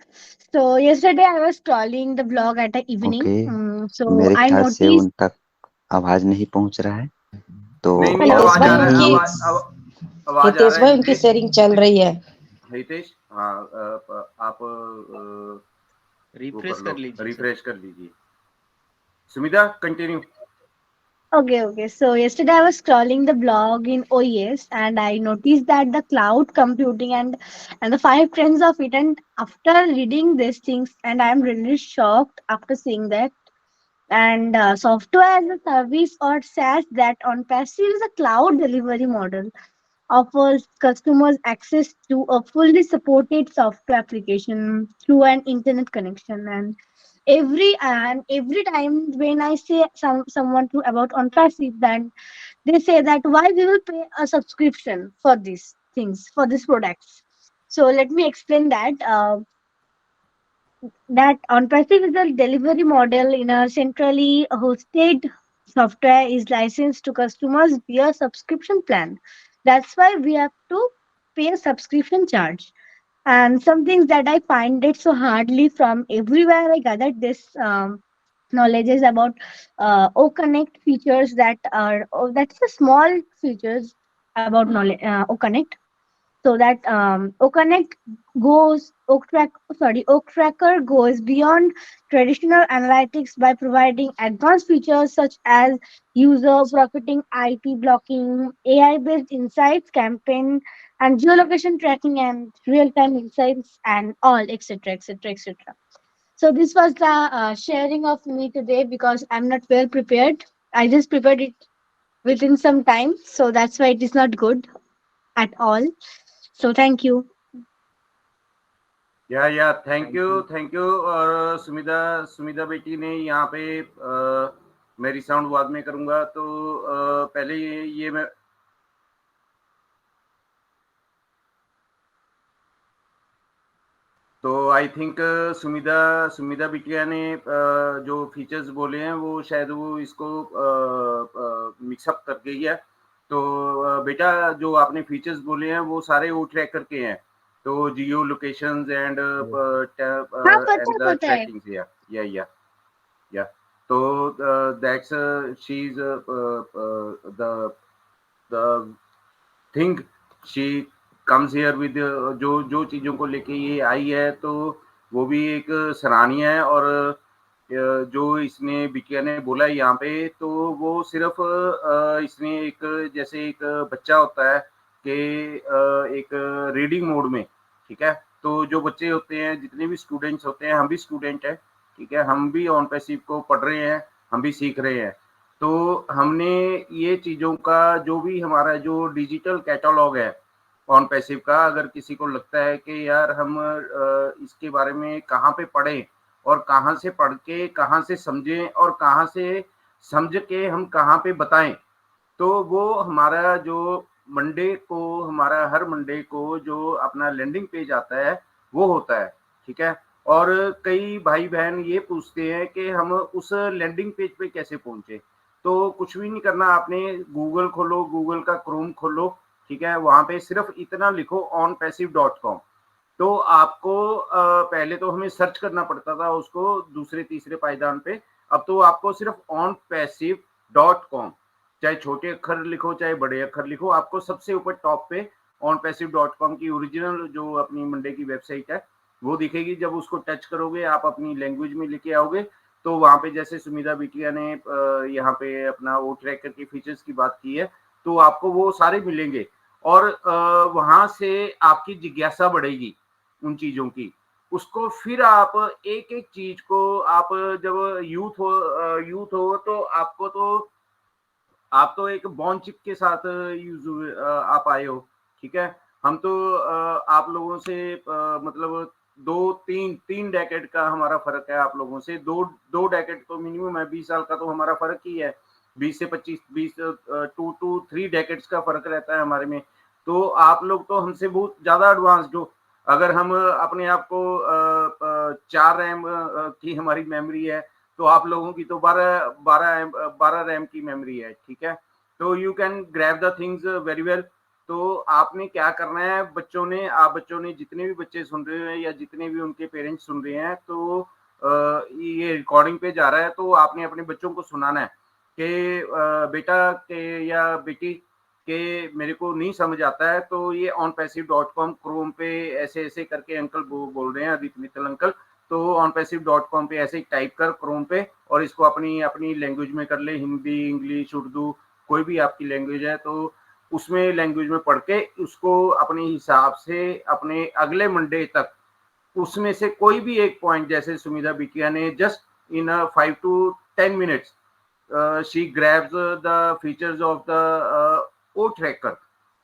So yesterday I was scrolling the blog at the evening. Okay, So मेरे I ख्याल से noticed. उन तक आवाज नहीं पहुंच रहा है, तो नहीं Hello, आवाज आ अभी रहा है, कि आवाज आवाज आ हितेश रहा भाई है? उनकी शेयरिंग चल रही है। हितेश, हाँ, आप रिफ्रेश कर लीजिए सर। रिफ्रेश कर लीजिए। Sumita, continue. Okay. So yesterday I was scrolling the blog in OES and I noticed that the cloud computing and the 5 trends of it. And after reading these things, and I'm really shocked after seeing that. And software as a service or SaaS that on passive is a cloud delivery model offers customers access to a fully supported software application through an internet connection. And every time when I say someone to about on passive, then they say that why we will pay a subscription for these things, for these products. So let me explain that on passive is a delivery model in a centrally hosted software is licensed to customers via subscription plan. That's why we have to pay a subscription charge. And some things that I find it so hardly from everywhere I gathered this knowledge is about OConnect features that are that's a small features about knowledge OConnect. So that Oak Tracker goes beyond traditional analytics by providing advanced features such as user profiting, IP blocking, AI-based insights, campaign, and geolocation tracking, and real-time insights, and all, etc., etc., etc. So this was the sharing of me today because I'm not well prepared. I just prepared it within some time, so that's why it is not good at all. So thank you. या थैंक यू। और सुमिता बेटी ने यहाँ पे मेरी साउंड बाद में करूंगा, तो पहले ये मैं तो आई थिंक सुमिता बिटिया ने जो फीचर्स बोले हैं वो शायद वो इसको मिक्सअप कर गई है। तो बेटा जो आपने फीचर्स बोले हैं वो सारे वो ट्रैकर के हैं, तो जियो लोकेशंस एंड द ट्रैकिंग्स। या तो that's she is the thing she comes here with जो चीजों को लेके ये आई है, तो वो भी एक सराहनीय है। और जो इसने बिटिया ने बोला है यहाँ पे, तो वो सिर्फ इसने एक जैसे एक बच्चा होता है कि एक रीडिंग मोड में, ठीक है, तो जो बच्चे होते हैं, जितने भी स्टूडेंट्स होते हैं, हम भी स्टूडेंट हैं, ठीक है, हम भी ऑन पैसिव को पढ़ रहे हैं, हम भी सीख रहे हैं। तो हमने ये चीजों का जो भी हमारा जो डिजिटल कैटलॉग है ऑन पैसिव का, अगर किसी को लगता है कि यार हम इसके बारे में कहाँ पे पढ़ें और कहाँ से पढ़ के कहाँ से समझें और कहाँ से समझ के हम कहाँ पे बताएं, तो वो हमारा जो हमारा हर मंडे को जो अपना लैंडिंग पेज आता है वो होता है, ठीक है। और कई भाई बहन ये पूछते हैं कि हम उस लैंडिंग पेज पे कैसे पहुंचे। तो कुछ भी नहीं करना, आपने गूगल खोलो, गूगल का क्रोम खोलो, ठीक है, वहां पे सिर्फ इतना लिखो onpassive.com। तो आपको पहले तो हमें सर्च करना पड़ता था उसको दूसरे तीसरे पायदान पे, अब तो आपको सिर्फ onpassive.com, चाहे छोटे अक्षर लिखो चाहे बड़े अक्षर लिखो, आपको सबसे ऊपर टॉप पे onpassive.com की ओरिजिनल जो अपनी मंडे की वेबसाइट है वो दिखेगी। जब उसको टच करोगे, आप अपनी लैंग्वेज में लेके आओगे, तो वहां पे जैसे सुमिता बिटिया ने यहाँ पे अपना वो ट्रैकर के फीचर्स की बात की है, तो आपको वो सारे मिलेंगे। और वहां से आपकी जिज्ञासा बढ़ेगी उन चीजों की, उसको फिर आप एक एक चीज को आप जब यूथ हो तो आप तो एक बॉन्ड चिप के साथ आप आए हो, ठीक है। हम तो आप लोगों से मतलब तीन डेकेड का हमारा फर्क है आप लोगों से, दो डेकेड तो मिनिमम है, 20 साल का तो हमारा फर्क ही है, 20 से 25 2 to 3 डेकेड्स का फर्क रहता है हमारे में। तो आप लोग तो हमसे बहुत ज्यादा एडवांस्ड हो। अगर हम अपने आप को 4 रैम की हमारी मेमोरी है, तो आप लोगों की तो 12 रैम की मेमोरी है, ठीक है। तो you can grab the things very well. तो आपने क्या करना है, बच्चों ने जितने भी बच्चे सुन रहे हैं या जितने भी उनके पेरेंट्स सुन रहे हैं, तो ये रिकॉर्डिंग पे जा रहा है, तो आपने अपने बच्चों को सुनाना है कि बेटा के या बेटी कि मेरे को नहीं समझ आता है, तो ये onpassive.com क्रोम पे ऐसे-ऐसे करके अंकल बोल रहे हैं, आदित्य मित्तल अंकल, तो onpassive.com पे ऐसे ही टाइप कर क्रोम पे और इसको अपनी लैंग्वेज में कर ले, हिंदी, इंग्लिश, उर्दू, कोई भी आपकी लैंग्वेज है तो उसमें लैंग्वेज में पढ़ के उसको अपने हिसाब से अपने अगले मंडे तक उसमें से कोई भी एक पॉइंट, जैसे सुमिधा बिटिया ने just in 5 to 10 minutes she grabs the features of the O tracker.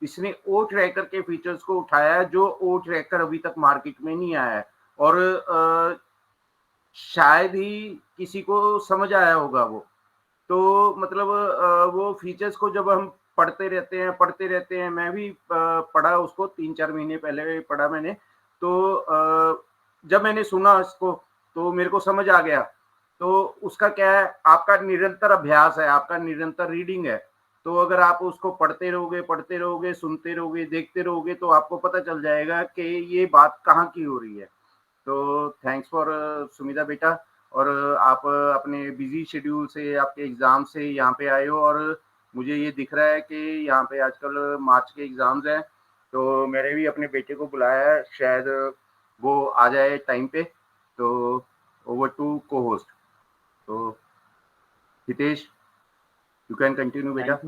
इसने ओ ट्रैकर के फीचर्स को उठाया है जो ओ ट्रैकर अभी तक मार्केट में नहीं आया है और शायद ही किसी को समझ आया होगा वो। तो मतलब वो फीचर्स को जब हम पढ़ते रहते हैं, मैं भी पढ़ा उसको 3-4 महीने पहले पढ़ा मैंने, तो जब मैंने सुना इसको तो मेरे को समझ आ गया। तो उसका क्या है, आपका निरंतर अभ्यास है, आपका निरंतर रीडिंग है, तो अगर आप उसको पढ़ते रहोगे, सुनते रहोगे, देखते रहोगे, तो आपको पता चल जाएगा कि ये बात कहाँ की हो रही है। तो थैंक्स फॉर सुमिता बेटा, और आप अपने बिजी शेड्यूल से, आपके एग्जाम से यहाँ पे आए हो, और मुझे ये दिख रहा है कि यहाँ पे आजकल मार्च के एग्जाम्स हैं, तो मैंने भी अपने बेटे को बुलाया है, शायद वो आ जाए टाइम पे। तो ओवर टू को होस्ट, तो हितेश यू कैन कंटिन्यू बेटा।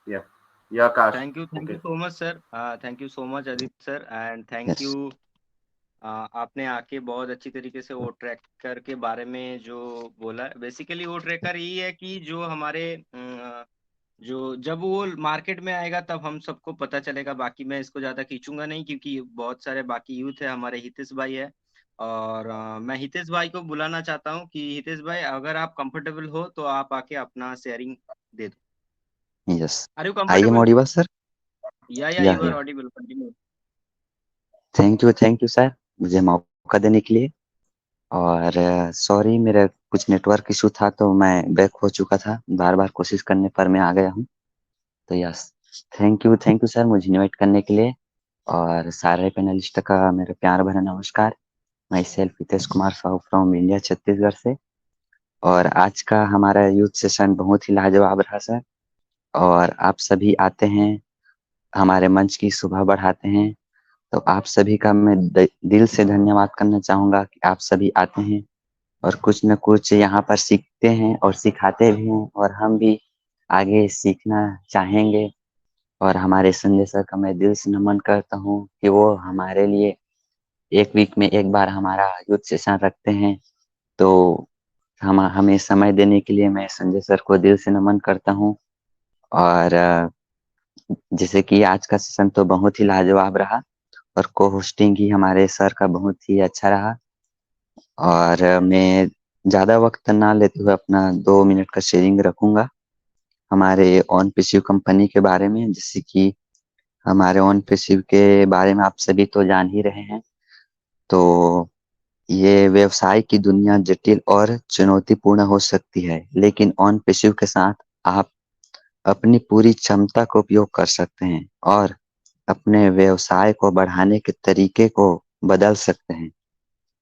Yeah Akash. Thank you so much sir, thank you so much Aditya sir, and thank you आपने आके बहुत अच्छी तरीके से वो ट्रैकर के बारे में जो बोला। बेसिकली वो ट्रैकर यही है कि जो हमारे जो जब वो मार्केट में आएगा तब हम सबको पता चलेगा। बाकी मैं इसको ज्यादा खींचूंगा नहीं क्योंकि बहुत सारे बाकी यूथ है, हमारे हितेश भाई है, और मैं हितेश भाई को बुलाना चाहता हूँ कि हितेश भाई अगर आप कंफर्टेबल हो तो आप आके अपना शेयरिंग दे दो। Yes, are you I am comfortable? Audible sir? Yeah yeah you are audible, continue. Thank you sir, मुझे मौका देने के लिए। और सॉरी, मेरा कुछ नेटवर्क इशू था तो मैं बैक हो चुका था, बार बार कोशिश करने पर मैं आ गया हूँ। तो यस, थैंक यू सर मुझे इनवाइट करने के लिए, और सारे पैनलिस्ट का मेरा प्यार भरा नमस्कार। My self Hitesh Kumar Sahu from India Chhattisgarh से। और आज का हमारा यूथ सेशन बहुत ही लाजवाब रहा सर, और आप सभी आते हैं, हमारे मंच की शोभा बढ़ाते हैं, तो आप सभी का मैं दिल से धन्यवाद करना चाहूँगा कि आप सभी आते हैं और कुछ न कुछ यहाँ पर सीखते हैं और सिखाते भी हैं, और हम भी आगे सीखना चाहेंगे। और हमारे संजय सर का मैं दिल से नमन करता हूँ कि वो हमारे लिए एक वीक में एक बार हमारा यूथ सेशन रखते हैं, तो हमें समय देने के लिए मैं संजय सर को दिल से नमन करता हूँ। और जैसे कि आज का सेशन तो बहुत ही लाजवाब रहा, और को होस्टिंग ही हमारे सर का बहुत ही अच्छा रहा। और मैं ज़्यादा वक्त ना लेते हुए अपना 2 मिनट का शेयरिंग रखूंगा हमारे ऑन पेसिव कंपनी के बारे में। जैसे कि हमारे ऑन पेसिव के बारे में आप सभी तो जान ही रहे हैं। तो ये व्यवसाय की दुनिया जटिल और चुनौतीपूर्ण हो सकती है, लेकिन ऑन पेसिव के साथ आप अपनी पूरी क्षमता का उपयोग कर सकते हैं और अपने व्यवसाय को बढ़ाने के तरीके को बदल सकते हैं।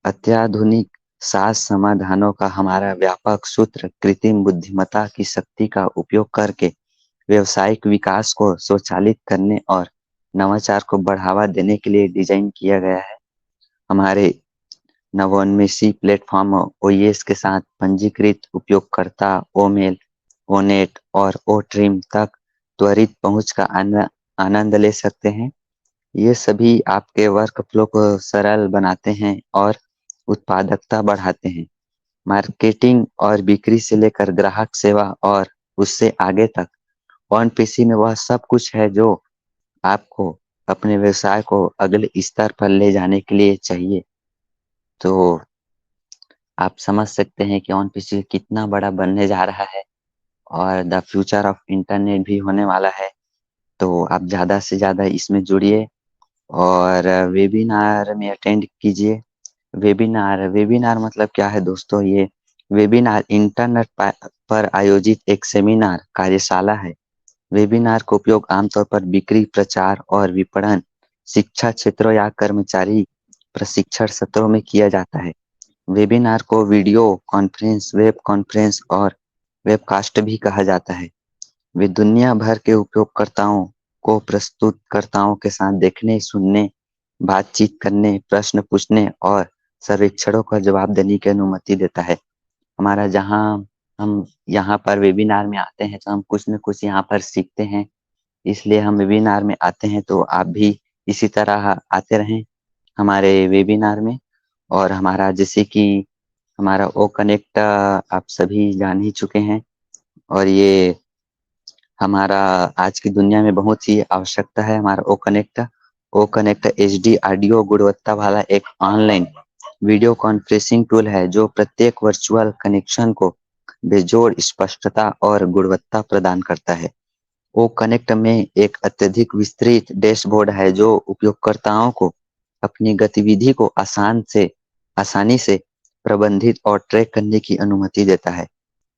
अत्याधुनिक साज समाधानों का हमारा व्यापक सूत्र कृत्रिम बुद्धिमत्ता की शक्ति का उपयोग करके व्यवसायिक विकास को स्वचालित करने और नवाचार को बढ़ावा देने के लिए डिजाइन किया गया है। हमारे नवोन्मेषी प्लेटफॉर्म ओएस के साथ पंजीकृत उपयोगकर्ता ओमेल, ओनेट और ओट्रिम तक त्वरित पहुंच का आनंद ले सकते हैं। ये सभी आपके वर्क फ्लो को सरल बनाते हैं और उत्पादकता बढ़ाते हैं। मार्केटिंग और बिक्री से लेकर ग्राहक सेवा और उससे आगे तक ऑन पीसी में वह सब कुछ है जो आपको अपने व्यवसाय को अगले स्तर पर ले जाने के लिए चाहिए। तो आप समझ सकते हैं कि ऑन पीसी कितना बड़ा बनने जा रहा है और द फ्यूचर ऑफ इंटरनेट भी होने वाला है। तो आप ज़्यादा से ज़्यादा इसमें जुड़िए और वेबिनार में अटेंड कीजिए। वेबिनार मतलब क्या है दोस्तों? ये वेबिनार इंटरनेट पर आयोजित एक सेमिनार कार्यशाला है। वेबिनार का उपयोग आमतौर पर बिक्री, प्रचार और विपणन, शिक्षा क्षेत्रों या कर्मचारी प्रशिक्षण सत्रों में किया जाता है। वेबिनार को वीडियो कॉन्फ्रेंस, वेब कॉन्फ्रेंस और वेबकास्ट भी कहा जाता है। वे दुनिया भर के उपयोगकर्ताओं को प्रस्तुतकर्ताओं के साथ देखने, सुनने, बातचीत करने, प्रश्न पूछने और सर्वेक्षणों का जवाब देने की अनुमति देता है। हमारा जहाँ हम यहाँ पर वेबिनार में आते हैं तो हम कुछ न कुछ यहाँ पर सीखते हैं, इसलिए हम वेबिनार में आते हैं। तो आप भी इसी तरह आते रहें हमारे वेबिनार में। और हमारा जैसे कि हमारा ओ कनेक्ट आप सभी जान ही चुके हैं, और ये हमारा आज की दुनिया में बहुत ही आवश्यकता है हमारा O connect. O connect HD audio गुणवत्ता वाला एक ऑनलाइन वीडियो कॉन्फ्रेंसिंग टूल है जो प्रत्येक वर्चुअल कनेक्शन को बेजोड़ स्पष्टता और गुणवत्ता प्रदान करता है। ओ कनेक्ट में एक अत्यधिक विस्तृत डैशबोर्ड है जो उपयोगकर्ताओं को अपनी गतिविधि को आसानी से प्रबंधित और ट्रैक करने की अनुमति देता है।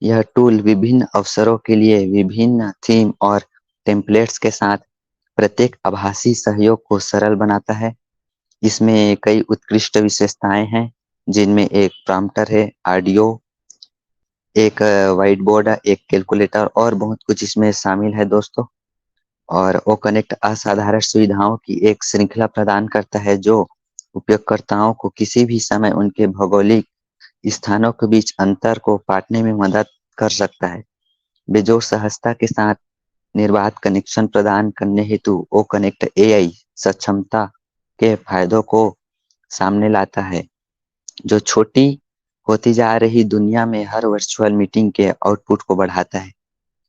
यह टूल विभिन्न अवसरों के लिए विभिन्न थीम और टेम्पलेट्स के साथ प्रत्येक आभासी सहयोग को सरल बनाता है। इसमें कई उत्कृष्ट विशेषताएं हैं, जिनमें एक प्रॉम्प्टर है, ऑडियो, एक व्हाइट बोर्ड, एक कैलकुलेटर और बहुत कुछ इसमें शामिल है दोस्तों। और ओ कनेक्ट असाधारण सुविधाओं की एक श्रृंखला प्रदान करता है जो उपयोगकर्ताओं को किसी भी समय उनके भौगोलिक स्थानों के बीच अंतर को पाटने में मदद कर सकता है। बेजोड़ सहजता के साथ निर्बाध कनेक्शन प्रदान करने हेतु ओ कनेक्ट AI सक्षमता के फायदों को सामने लाता है, जो छोटी होती जा रही दुनिया में हर वर्चुअल मीटिंग के आउटपुट को बढ़ाता है,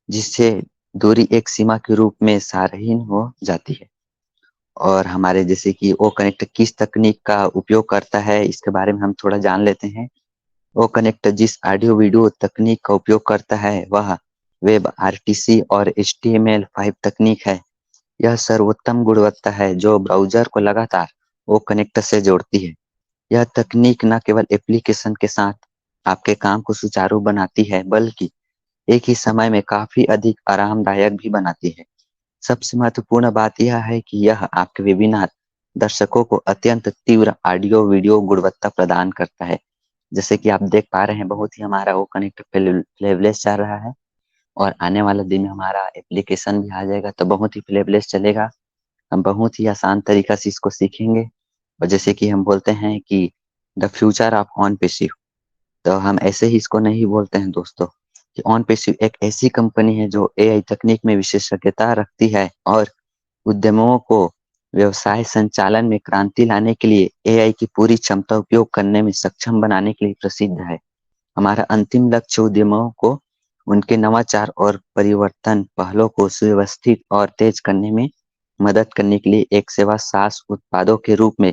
जिससे दूरी एक सीमा के रूप में सारहीन हो जाती है। और हमारे जैसे कि ओ कनेक्ट किस तकनीक का उपयोग करता है, इसके बारे में हम थोड़ा जान लेते हैं। ओ कनेक्ट जिस ऑडियो वीडियो तकनीक का उपयोग करता है वह वेब RTC और HTML5 तकनीक है। यह सर्वोत्तम गुणवत्ता है जो ब्राउज़र को लगातार ओ कनेक्ट से जोड़ती है। यह तकनीक न केवल एप्लीकेशन के साथ आपके काम को सुचारू बनाती है, बल्कि एक ही समय में काफ़ी अधिक आरामदायक भी बनाती है। सबसे महत्वपूर्ण बात यह है कि यह आपके वेबिनार दर्शकों को अत्यंत तीव्र ऑडियो-वीडियो गुणवत्ता प्रदान करता है। जैसे कि आप देख पा रहे हैं, बहुत ही हमारा वो कनेक्ट फ्लेवलेस चल रहा है, और आने वाला दिन में हमारा एप्लीकेशन भी आ जाएगा तो बहुत ही फ्लेवलेस चलेगा। हम बहुत ही आसान तरीका से इसको सीखेंगे। और जैसे कि हम बोलते हैं कि the future of on passive, तो हम ऐसे ही इसको नहीं बोलते हैं दोस्तों कि ऑन पैसिव एक ऐसी कंपनी है जो AI तकनीक में विशेषज्ञता रखती है और उद्यमों को व्यवसाय संचालन में क्रांति लाने के लिए AI की पूरी क्षमता उपयोग करने में सक्षम बनाने के लिए प्रसिद्ध है। हमारा अंतिम लक्ष्य उद्यमों को उनके नवाचार और परिवर्तन पहलों को सुव्यवस्थित और तेज करने में मदद करने के लिए एक सेवा SaaS उत्पादों के रूप में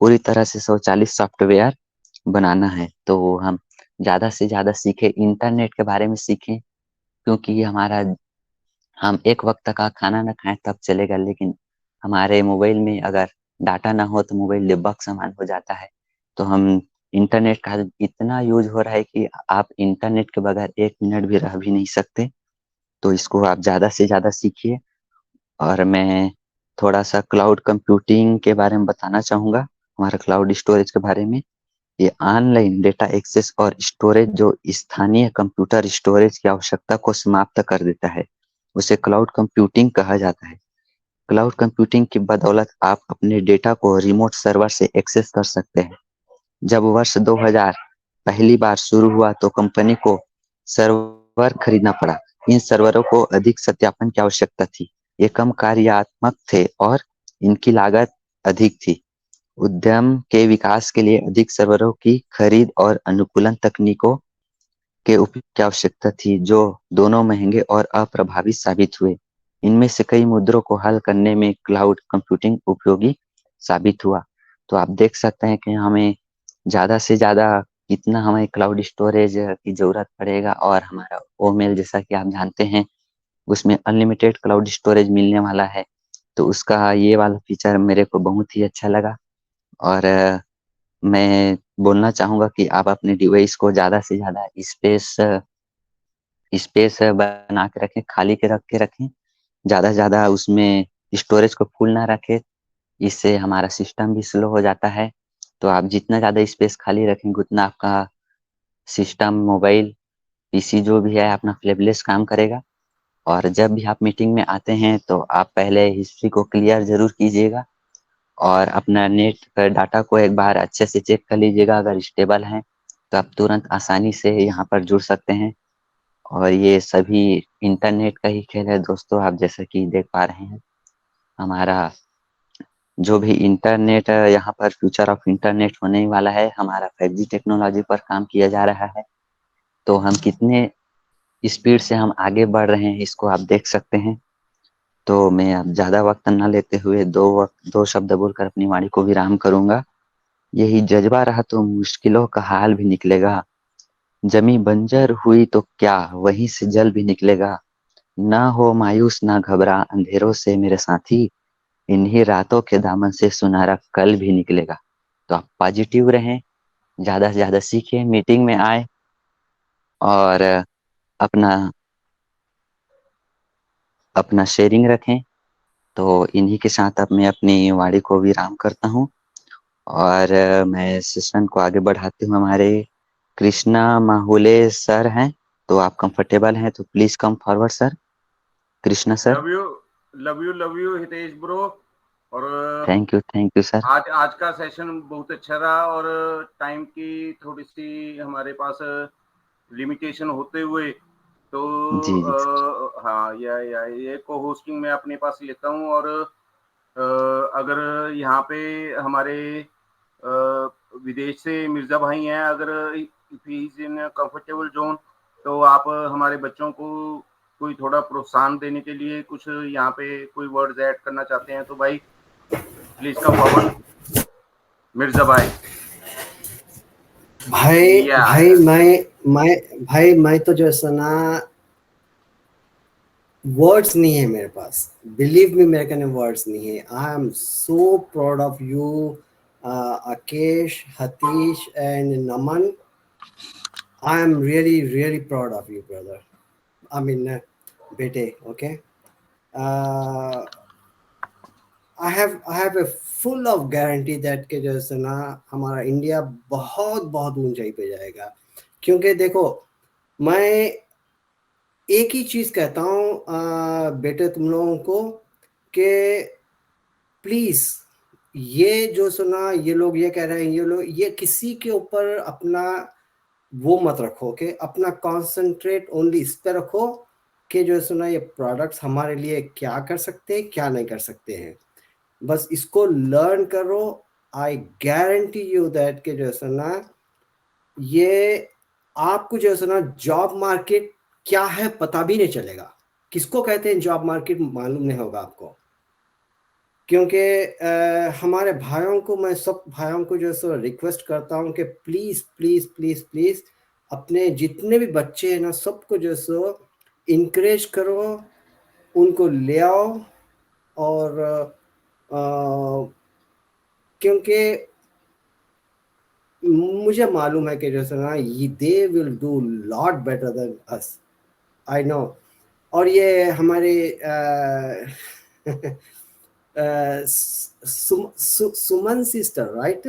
पूरी तरह से स्वचालित सॉफ्टवेयर बनाना है। तो हम ज़्यादा से ज़्यादा सीखें, इंटरनेट के बारे में सीखें, क्योंकि हमारा हम एक वक्त का खाना ना खाएं तब चलेगा, लेकिन हमारे मोबाइल में अगर डाटा ना हो तो मोबाइल डिब्बा सामान हो जाता है। तो हम इंटरनेट का इतना यूज हो रहा है कि आप इंटरनेट के बगैर 1 मिनट भी रह भी नहीं सकते। तो इसको आप ज़्यादा से ज़्यादा सीखिए। और मैं थोड़ा सा क्लाउड कंप्यूटिंग के बारे में बताना चाहूँगा, हमारा क्लाउड स्टोरेज के बारे में। ये ऑनलाइन डेटा एक्सेस और स्टोरेज जो स्थानीय कंप्यूटर स्टोरेज की आवश्यकता को समाप्त कर देता है, उसे क्लाउड कंप्यूटिंग कहा जाता है। क्लाउड कंप्यूटिंग की बदौलत आप अपने डेटा को रिमोट सर्वर से एक्सेस कर सकते हैं। जब वर्ष 2000 पहली बार शुरू हुआ तो कंपनी को सर्वर खरीदना पड़ा। इन सर्वरों को अधिक सत्यापन की आवश्यकता थी, ये कम कार्यात्मक थे और इनकी लागत अधिक थी। उद्यम के विकास के लिए अधिक सर्वरों की खरीद और अनुकूलन तकनीकों के उपयोग की आवश्यकता थी, जो दोनों महंगे और अप्रभावी साबित हुए। इनमें से कई मुद्दों को हल करने में क्लाउड कंप्यूटिंग उपयोगी साबित हुआ। तो आप देख सकते हैं कि हमें ज़्यादा से ज़्यादा कितना हमें क्लाउड स्टोरेज की ज़रूरत पड़ेगा। और हमारा ओमेल, जैसा कि आप जानते हैं, उसमें अनलिमिटेड क्लाउड स्टोरेज मिलने वाला है। तो उसका ये वाला फीचर मेरे को बहुत ही अच्छा लगा। और मैं बोलना चाहूँगा कि आप अपने डिवाइस को ज़्यादा से ज़्यादा स्पेस बना के रखें, खाली के रखें। ज़्यादा से ज़्यादा उसमें स्टोरेज को फुल ना रखें, इससे हमारा सिस्टम भी स्लो हो जाता है। तो आप जितना ज़्यादा स्पेस खाली रखेंगे उतना आपका सिस्टम, मोबाइल, PC जो भी है अपना फ्लेवलेस काम करेगा। और जब भी आप मीटिंग में आते हैं तो आप पहले हिस्ट्री को क्लियर जरूर कीजिएगा और अपना नेट का डाटा को एक बार अच्छे से चेक कर लीजिएगा। अगर स्टेबल है तो आप तुरंत आसानी से यहाँ पर जुड़ सकते हैं। और ये सभी इंटरनेट का ही खेल है दोस्तों। आप जैसा कि देख पा रहे हैं, हमारा जो भी इंटरनेट यहाँ पर फ्यूचर ऑफ इंटरनेट होने वाला है, हमारा 5G टेक्नोलॉजी पर काम किया जा रहा है। तो हम कितने स्पीड से हम आगे बढ़ रहे हैं इसको आप देख सकते हैं। तो मैं अब ज़्यादा वक्त न लेते हुए दो शब्द बोलकर अपनी वाणी को विराम करूंगा। यही जज्बा रहा तो मुश्किलों का हाल भी निकलेगा। जमी बंजर हुई तो क्या, वहीं से जल भी निकलेगा। ना हो मायूस ना घबरा अंधेरों से मेरे साथी, इन्हीं रातों के दामन से सुनहरा कल भी निकलेगा। तो आप पॉजिटिव रहें, ज़्यादा से ज़्यादा सीखें, मीटिंग में आए और अपना शेयरिंग रखें। तो इन्हीं के साथ अब मैं अपनी वाणी को विराम करता हूँ और मैं सेशन को आगे बढ़ाती हूँ। हमारे कृष्णा माहुले सर हैं, तो आप कंफर्टेबल हैं तो please come forward sir. Krishna sir. Love you Hitesh bro. और थैंक यू सर। आज का सेशन बहुत अच्छा रहा और टाइम की थोड़ी सी हमारे पास लिमिटेशन होते हुए तो जी। हाँ ये को होस्टिंग में अपने पास लेता हूँ। और अगर यहाँ पे हमारे विदेश से मिर्जा भाई हैं, अगर इज इन कंफर्टेबल जोन, तो आप हमारे बच्चों को कोई थोड़ा प्रोत्साहन देने के लिए कुछ यहाँ पे कोई वर्ड्स ऐड करना चाहते हैं तो भाई प्लीज कम फॉरवर्ड। मिर्जा भाई। मैं तो जो सुना वर्ड्स नहीं है मेरे पास, बिलीव मी मेरे कने वर्ड्स नहीं है। I am so proud of you Akash, Hitesh and Naman. I am really proud of you brother, I mean बेटे। Okay, I have a full of guarantee that के जो है ना हमारा इंडिया बहुत ऊंचाई पे जाएगा। क्योंकि देखो, मैं एक ही चीज कहता हूँ बेटे तुम लोगों को कि प्लीज ये जो सुना, ये लोग ये कह रहे हैं, ये लोग ये किसी के ऊपर अपना वो मत रखो कि अपना कॉन्सेंट्रेट ओनली इस पे रखो कि जो सुना ये प्रोडक्ट्स हमारे लिए क्या कर सकते हैं, क्या नहीं कर सकते हैं। बस इसको लर्न करो। आई गारंटी यू दैट कि जो सुना ये आपको जो सुना जॉब मार्केट क्या है पता भी नहीं चलेगा। किसको कहते हैं जॉब मार्केट मालूम नहीं होगा आपको। क्योंकि हमारे भाइयों को, मैं सब भाइयों को जो सो रिक्वेस्ट करता हूँ कि प्लीज प्लीज प्लीज प्लीज अपने जितने भी बच्चे हैं ना सबको जो सो इनकरेज करो, उनको ले आओ। और क्योंकि मुझे मालूम है कि जो सो ना they will do lot better than us, I know. और ये हमारे Suman sister, right?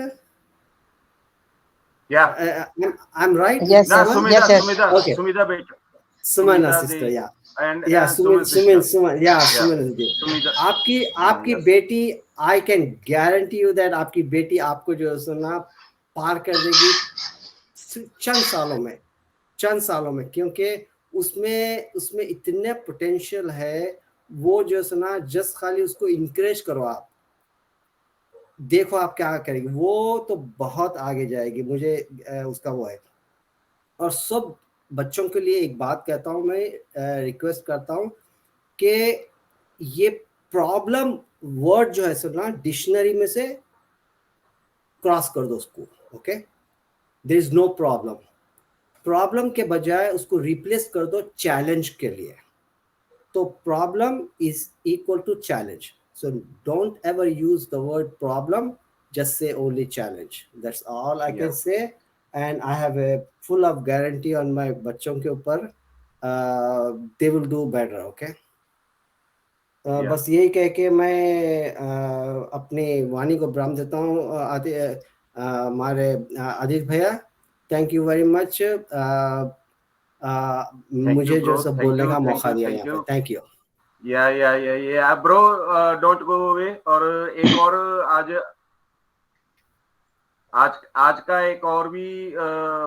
Yeah. I'm right? Yes, no, Sumida, yes. Sumida, Okay. Sumida beta. Sumana sister, yeah. And Suman, yeah, Suman sister. Sumida. आपकी बेटी, I can guarantee you that आपकी बेटी आपको जो है ना पार कर देगी चंद सालों में, क्योंकि उसमें इतने पोटेंशियल है। वो जो है ना जस्ट खाली उसको इनकरेज करो, आप देखो आप क्या करेगी, वो तो बहुत आगे जाएगी। मुझे उसका वो है। और सब बच्चों के लिए एक बात कहता हूँ, मैं रिक्वेस्ट करता हूँ कि ये प्रॉब्लम वर्ड जो है सुना डिक्शनरी में से क्रॉस कर दो उसको। Okay, there is no problem के बजाय उसको रिप्लेस कर दो चैलेंज के लिए। तो problem is equal to challenge. So don't ever use the word problem, just say only challenge. That's all I can say. And I have a full of guarantee on my बच्चों के ऊपर, they will do better. Okay. बस यही कह के मैं अपनी वाणी को विराम देता हूँ। हमारे आदित्य भैया, थैंक यू वेरी मच। मुझे जो bro. सब Thank बोलने you, का thank मौका you, दिया thank यहाँ पे, you. Thank you. या ब्रो, डोंट गो अवे। और एक और आज का एक और भी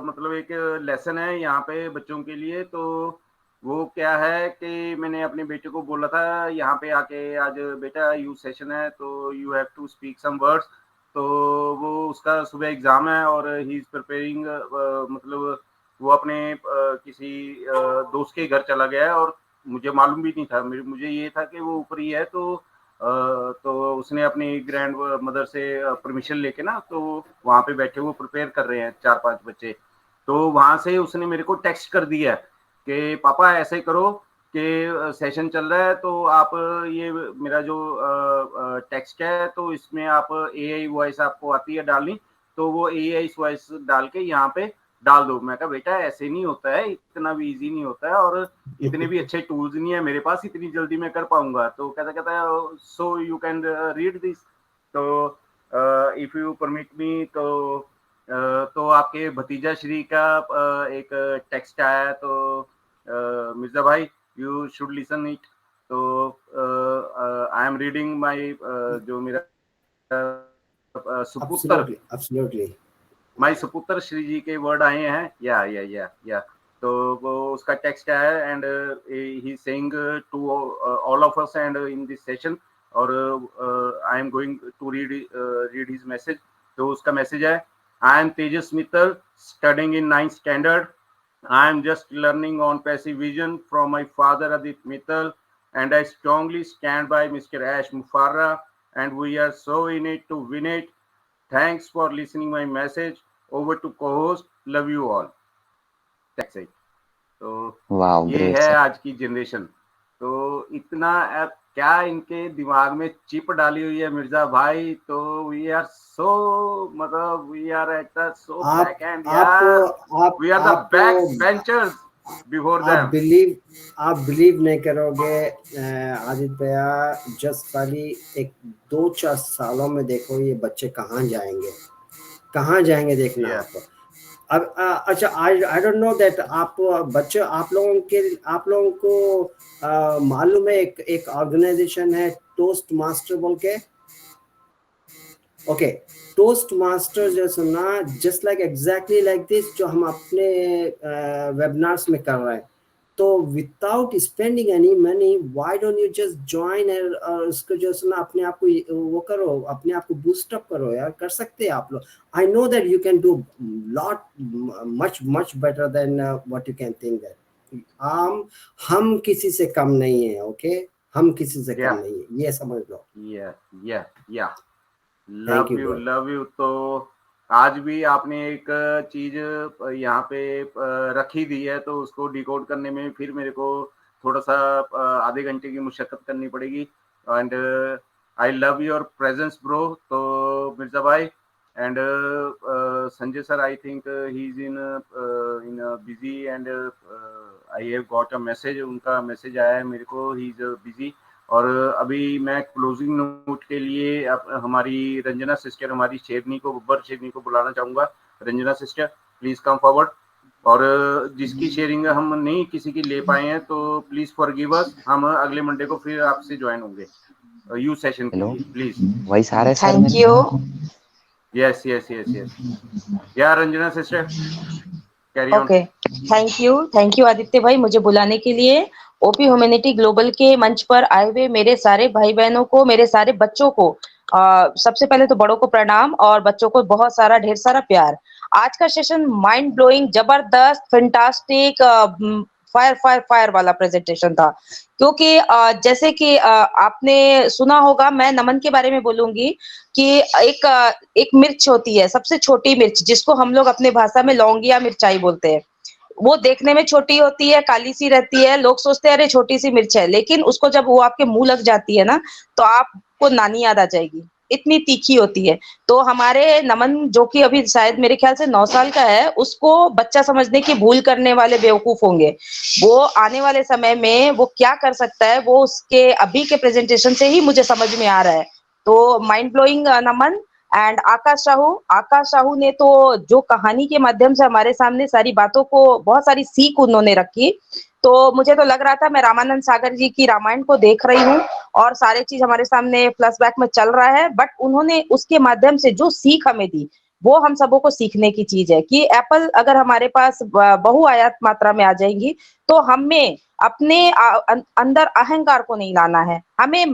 मतलब एक लेसन है यहाँ पे बच्चों के लिए। तो वो क्या है कि मैंने अपने बेटे को बोला था यहाँ पे आके, आज बेटा यू सेशन है तो you have to speak some words. तो वो उसका सुबह एग्जाम है और ही इज प्रिपेयरिंग, मतलब वो अपने किसी दोस्त के घर चला गया है और मुझे मालूम भी नहीं था, मुझे ये था कि वो ऊपर ही है। तो उसने अपनी ग्रैंड मदर से परमिशन लेके ना, तो वहाँ पे बैठे हुए प्रिपेयर कर रहे हैं 4-5 बच्चे। तो वहां से उसने मेरे को टेक्स्ट कर दिया कि पापा ऐसे करो कि सेशन चल रहा है तो आप ये मेरा जो टेक्स्ट है तो इसमें आप एआई वॉइस आपको आती है डालनी, तो वो एआई वॉइस डाल के यहाँ पे डाल दो। मैं कहा बेटा ऐसे नहीं होता है, इतना भी इजी नहीं होता है और इतने भी अच्छे टूल्स नहीं है मेरे पास, इतनी जल्दी मैं कर पाऊंगा। तो कहता है so you can read this, तो इफ यू परमिट मी, तो आपके भतीजा श्री का एक टेक्स्ट आया है, तो मिर्जा भाई यू शुड लिसन इट। तो आई एम रीडिंग माय जो मेरा सुपुत्र, एब्सोल्युटली माय सुपुत्र श्री जी के वर्ड आए हैं। या तो वो उसका टेक्स्ट है and he saying to all of us and in this session, और I am going to read his message. तो उसका मैसेज है, I am Tejas Mittal, studying in 9th standard. I am just learning on passive vision from my father Adit Mittal and I strongly stand by Mr. Ash Mufarra and we are so in it to win it. Thanks for listening my message. Over to co-host. Love you all. That's it. तो वाओ, ये ग्रेट है सर। आज की जनरेशन। तो इतना अब क्या इनके दिमाग में चिप डाली हुई है मिर्जा भाई। तो वी आर सो, मतलब we are at the so back end यार, we are the back benchers before आप देम। बिलीव नहीं करोगे आदित्य भैया, जस्ट खाली एक 2-4 सालों में देखो ये बच्चे कहाँ जाएंगे देखना आपको। अब अच्छा, आई डोंट नो दैट आप बच्चे, आप लोगों को मालूम है एक ऑर्गेनाइजेशन है टोस्ट मास्टर बोल के। ओके, टोस्ट मास्टर जो सुना, just like exactly like this जो हम अपने वेबिनार्स में कर रहे हैं। तो without spending any money, why don't you just join और उसको जो सुना अपने आप को वो करो, अपने आप को बूस्ट अप करो यार, कर सकते हैं आप लोग। I know that you can do lot much better than what you can think that. हम किसी से कम नहीं है, ओके, हम किसी से कम नहीं है, ये समझ लो। या लव यू। तो आज भी आपने एक चीज यहाँ पे रखी दी है, तो उसको डिकोड करने में फिर मेरे को थोड़ा सा आधे घंटे की मुशक्कत करनी पड़ेगी। And I love your presence bro. तो मिर्जा भाई and Sanjay sir, I think he is in busy and I have got a message, उनका मैसेज आया है मेरे को, ही इज बिजी। और अभी मैं क्लोजिंग नोट के लिए हमारी रंजना सिस्टर, हमारी बब्बर शेरनी को बुलाना चाहूंगा। Ranjana sister please come forward. और जिसकी शेयरिंग हम नहीं किसी की ले पाए हैं तो प्लीज फॉरगिव अस, हम अगले मंडे को फिर आपसे ज्वाइन होंगे यू सेशन के लिए, प्लीज। वॉइस आ रहा है सर? Thank you. यस या Ranjana sister, carry on. Okay, thank you Aditya भाई मुझे बुलाने के लिए। ओपी ह्यूमैनिटी ग्लोबल के मंच पर आए हुए मेरे सारे भाई बहनों को, मेरे सारे बच्चों को सबसे पहले तो बड़ों को प्रणाम और बच्चों को बहुत सारा ढेर सारा प्यार। आज का सेशन माइंड ब्लोइंग, जबरदस्त, फैंटास्टिक, फायर वाला प्रेजेंटेशन था। क्योंकि जैसे कि आपने सुना होगा, मैं नमन के बारे में बोलूंगी कि एक मिर्च होती है, सबसे छोटी मिर्च, जिसको हम लोग अपने भाषा में लौंगिया मिर्चाई बोलते हैं। वो देखने में छोटी होती है, काली सी रहती है, लोग सोचते हैं अरे छोटी सी मिर्च है, लेकिन उसको जब वो आपके मुंह लग जाती है ना, तो आपको नानी याद आ जाएगी, इतनी तीखी होती है। तो हमारे नमन, जो कि अभी शायद मेरे ख्याल से 9 साल का है, उसको बच्चा समझने की भूल करने वाले बेवकूफ होंगे। वो आने वाले समय में वो क्या कर सकता है, वो उसके अभी के प्रेजेंटेशन से ही मुझे समझ में आ रहा है। तो माइंड ब्लोइंग नमन, एंड आकाश साहू ने तो जो कहानी के माध्यम से हमारे सामने सारी बातों को, बहुत सारी सीख उन्होंने रखी। तो मुझे तो लग रहा था मैं रामानंद सागर जी की रामायण को देख रही हूँ और सारे चीज हमारे सामने फ्लैशबैक में चल रहा है, बट उन्होंने उसके माध्यम से जो सीख हमें दी वो हम सबों को सीखने की चीज है कि एप्पल अगर हमारे पास बहुआयात मात्रा में आ जाएंगी तो हमें अपने अंदर अहंकार को नहीं लाना है, हमें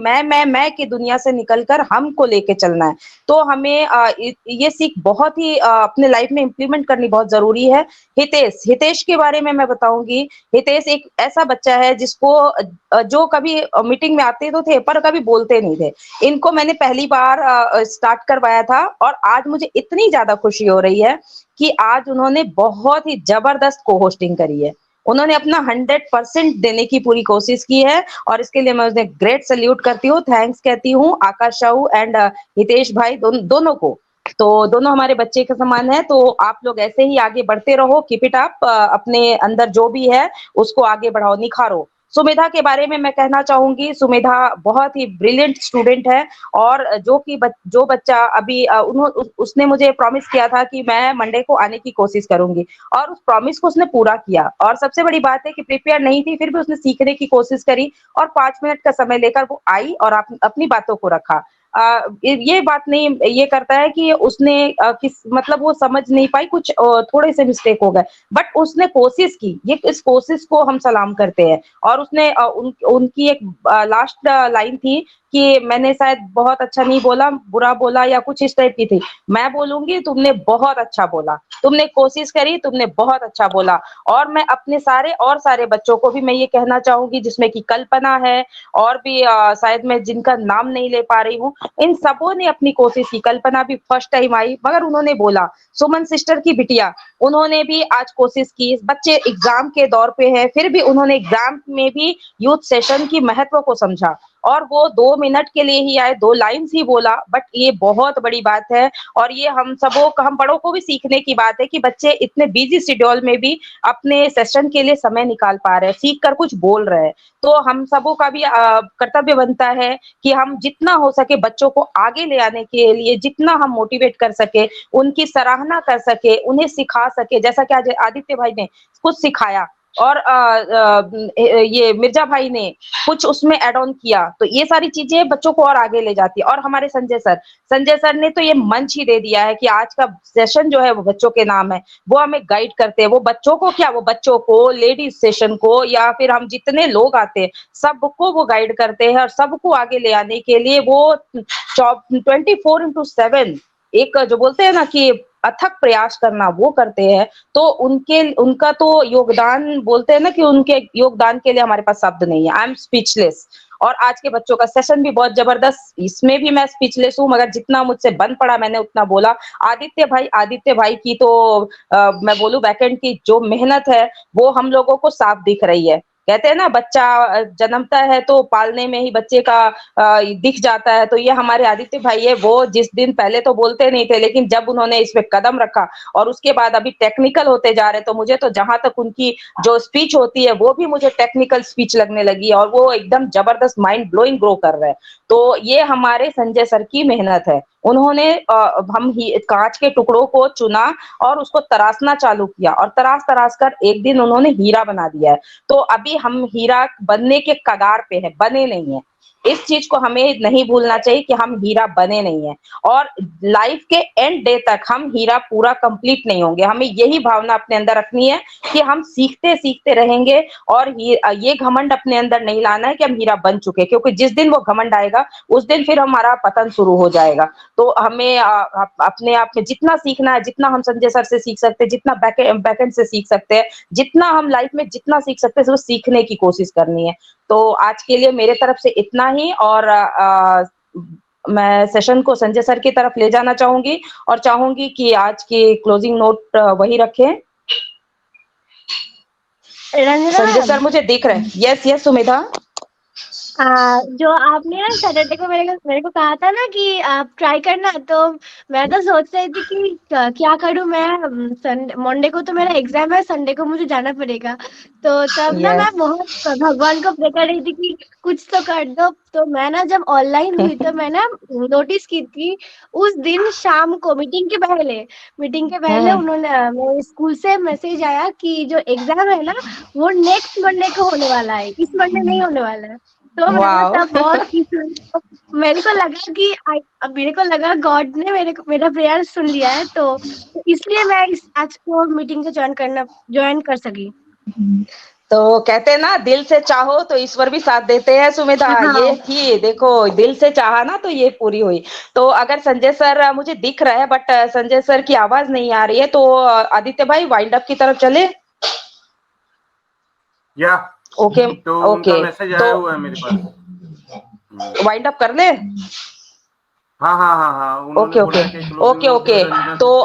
मैं की दुनिया से निकलकर हमको लेके चलना है। तो हमें ये सीख बहुत ही अपने लाइफ में इम्प्लीमेंट करनी बहुत जरूरी है। हितेश के बारे में मैं बताऊंगी। हितेश एक ऐसा बच्चा है जिसको जो कभी मीटिंग में आते तो थे पर कभी बोलते नहीं थे। इनको मैंने पहली बार स्टार्ट करवाया था और आज मुझे इतनी ज्यादा खुशी हो रही है कि आज उन्होंने बहुत ही जबरदस्त को होस्टिंग करी है। उन्होंने अपना 100% देने की पूरी कोशिश की है और इसके लिए मैं उन्हें ग्रेट सल्यूट करती हूँ, थैंक्स कहती हूँ आकाश साहू एंड हितेश भाई दोनों को। तो दोनों हमारे बच्चे के समान है, तो आप लोग ऐसे ही आगे बढ़ते रहो, कीप इट अप, अपने अंदर जो भी है उसको आगे बढ़ाओ, निखारो। सुमेधा के बारे में मैं कहना चाहूंगी, सुमेधा बहुत ही ब्रिलियंट स्टूडेंट है और जो बच्चा अभी उसने मुझे प्रॉमिस किया था कि मैं मंडे को आने की कोशिश करूंगी और उस प्रॉमिस को उसने पूरा किया। और सबसे बड़ी बात है कि प्रिपेयर नहीं थी फिर भी उसने सीखने की कोशिश करी और 5 मिनट का समय लेकर वो आई और अपनी बातों को रखा। ये बात नहीं ये करता है कि उसने मतलब वो समझ नहीं पाई, कुछ थोड़े से मिस्टेक हो गए, बट उसने कोशिश की, ये इस कोशिश को हम सलाम करते हैं। और उसने उनकी एक लास्ट लाइन थी कि मैंने शायद बहुत अच्छा नहीं बोला, बुरा बोला या कुछ इस टाइप की थी, मैं बोलूंगी तुमने बहुत अच्छा बोला, तुमने कोशिश करी, तुमने बहुत अच्छा बोला। और मैं अपने सारे बच्चों को भी मैं ये कहना चाहूंगी, जिसमें कि कल्पना है और भी शायद मैं जिनका नाम नहीं ले पा रही हूँ, इन सबों ने अपनी कोशिश की। कल्पना भी फर्स्ट टाइम आई मगर उन्होंने बोला, सुमन सिस्टर की बिटिया, उन्होंने भी आज कोशिश की। बच्चे एग्जाम के दौर पे है फिर भी उन्होंने एग्जाम में भी यूथ सेशन की महत्व को समझा और वो 2 मिनट के लिए ही आए, 2 लाइन्स ही बोला, बट ये बहुत बड़ी बात है। और ये हम बड़ों को भी सीखने की बात है कि बच्चे इतने बिजी शेड्यूल में भी अपने सेशन के लिए समय निकाल पा रहे हैं, सीख कर कुछ बोल रहे हैं। तो हम सबों का भी कर्तव्य बनता है कि हम जितना हो सके बच्चों को आगे ले आने के लिए जितना हम मोटिवेट कर सके, उनकी सराहना कर सके, उन्हें सिखा सके, जैसा कि आज आदित्य भाई ने कुछ सिखाया और ये मिर्जा भाई ने कुछ उसमें ऐड ऑन किया, तो ये सारी चीजें बच्चों को और आगे ले जाती है। और हमारे संजय सर ने तो ये मंच ही दे दिया है कि आज का सेशन जो है वो बच्चों के नाम है, वो हमें गाइड करते हैं। वो बच्चों को लेडीज सेशन को या फिर हम जितने लोग आते हैं सबको वो गाइड करते हैं और सबको आगे ले आने के लिए वो 24/7 एक जो बोलते हैं ना कि अथक प्रयास करना, वो करते हैं। तो उनका तो योगदान, बोलते हैं ना कि उनके योगदान के लिए हमारे पास शब्द नहीं है, आई एम स्पीचलेस। और आज के बच्चों का सेशन भी बहुत जबरदस्त, इसमें भी मैं स्पीचलेस हूँ, मगर जितना मुझसे बन पड़ा मैंने उतना बोला। आदित्य भाई की तो मैं बोलूं बैकएंड की जो मेहनत है वो हम लोगों को साफ दिख रही है। कहते हैं ना बच्चा जन्मता है तो पालने में ही बच्चे का दिख जाता है, तो ये हमारे आदित्य भाई है। वो जिस दिन पहले तो बोलते नहीं थे, लेकिन जब उन्होंने इसमें कदम रखा और उसके बाद अभी टेक्निकल होते जा रहे, तो मुझे तो जहां तक उनकी जो स्पीच होती है वो भी मुझे टेक्निकल स्पीच लगने लगी और वो एकदम जबरदस्त माइंड ब्लोइंग ग्रो कर रहे हैं। तो ये हमारे संजय सर की मेहनत है। उन्होंने कांच के टुकड़ों को चुना और उसको तराशना चालू किया और तराश कर एक दिन उन्होंने हीरा बना दिया है। तो अभी हम हीरा बनने के कगार पे है, बने नहीं है। इस चीज को हमें नहीं भूलना चाहिए कि हम हीरा बने नहीं है और लाइफ के एंड डे तक हम हीरा पूरा कंप्लीट नहीं होंगे। हमें यही भावना अपने अंदर रखनी है कि हम सीखते रहेंगे और ये घमंड अपने अंदर नहीं लाना है कि हम हीरा बन चुके, क्योंकि जिस दिन वो घमंड आएगा उस दिन फिर हमारा पतन शुरू हो जाएगा। तो हमें अपने आप में जितना सीखना है, जितना हम संजय सर से सीख सकते हैं, जितना बैकएंड से सीख सकते हैं, जितना हम लाइफ में जितना सीख सकते हैं, सीखने की कोशिश करनी है। तो आज के लिए मेरे तरफ से इतना ही और मैं सेशन को संजय सर की तरफ ले जाना चाहूंगी और चाहूंगी कि आज की क्लोजिंग नोट वही रखें। संजय सर मुझे दिख रहे हैं। यस सुमेधा। जो आपने ना सैटरडे को मेरे को कहा था ना कि आप ट्राई करना, तो मैं तो सोच रही थी कि क्या करूं मैं। मंडे को तो मेरा एग्जाम है, संडे को मुझे जाना पड़ेगा। तो तब ना मैं यस बहुत भगवान को प्रे कर रही थी कि कुछ तो कर दो। तो मैं ना जब ऑनलाइन हुई तो मैं ना नोटिस की थी उस दिन शाम को मीटिंग के पहले उन्होंने मेरे स्कूल से मैसेज आया कि जो एग्जाम है ना वो नेक्स्ट मंडे को होने वाला है, इस मंडे नहीं होने वाला है। तो मैंने वाओ तब बहुत मेरे को लगा गॉड ने मेरा प्रेयर सुन लिया है। तो इसलिए मैं इस आज को मीटिंग को ज्वाइन कर सकी। तो कहते हैं ना, दिल से चाहो तो ईश्वर भी साथ देते हैं। सुमिता हाँ। ये थी, देखो दिल से चाहा ना तो ये पूरी हुई। तो अगर संजय सर मुझे दिख रहा है बट संजय सर की आवाज नहीं आ रही है, तो आदित्य भाई वाइंड अप की तरफ चले। या ओके तो ओके, उनका मैसेज आया हुआ है मेरे पास। वाइंड अप कर ले। हाँ ओके ओके ओके तो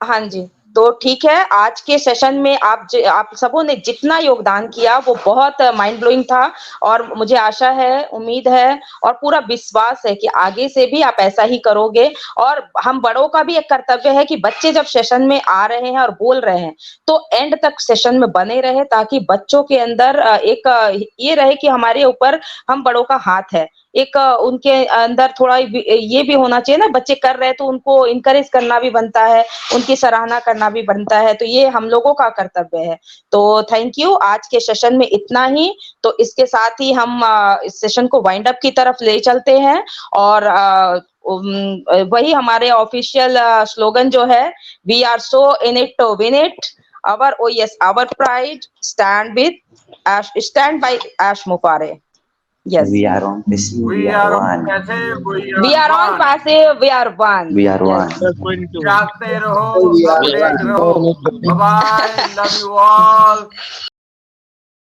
हाँ जी, तो ठीक है। आज के सेशन में आप सबों ने जितना योगदान किया वो बहुत माइंड ब्लोइंग था, और मुझे आशा है, उम्मीद है और पूरा विश्वास है कि आगे से भी आप ऐसा ही करोगे। और हम बड़ों का भी एक कर्तव्य है कि बच्चे जब सेशन में आ रहे हैं और बोल रहे हैं तो एंड तक सेशन में बने रहे, ताकि बच्चों के अंदर एक ये रहे कि हमारे ऊपर हम बड़ों का हाथ है। एक उनके अंदर थोड़ा ये भी होना चाहिए ना, बच्चे कर रहे हैं तो उनको इनकरेज करना भी बनता है, उनकी सराहना करना भी बनता है। तो ये हम लोगों का कर्तव्य है। तो थैंक यू, आज के सेशन में इतना ही। तो इसके साथ ही हम इस सेशन को वाइंड अप की तरफ ले चलते हैं। और वही हमारे ऑफिशियल स्लोगन जो है, we are so in it to win it, our OS our pride, stand by एश मुफारे। Yes. We are on passive, we are one. We are on passive, we are one. We are one. जागते रहो, अपडेट रहो। Bye bye, love you all.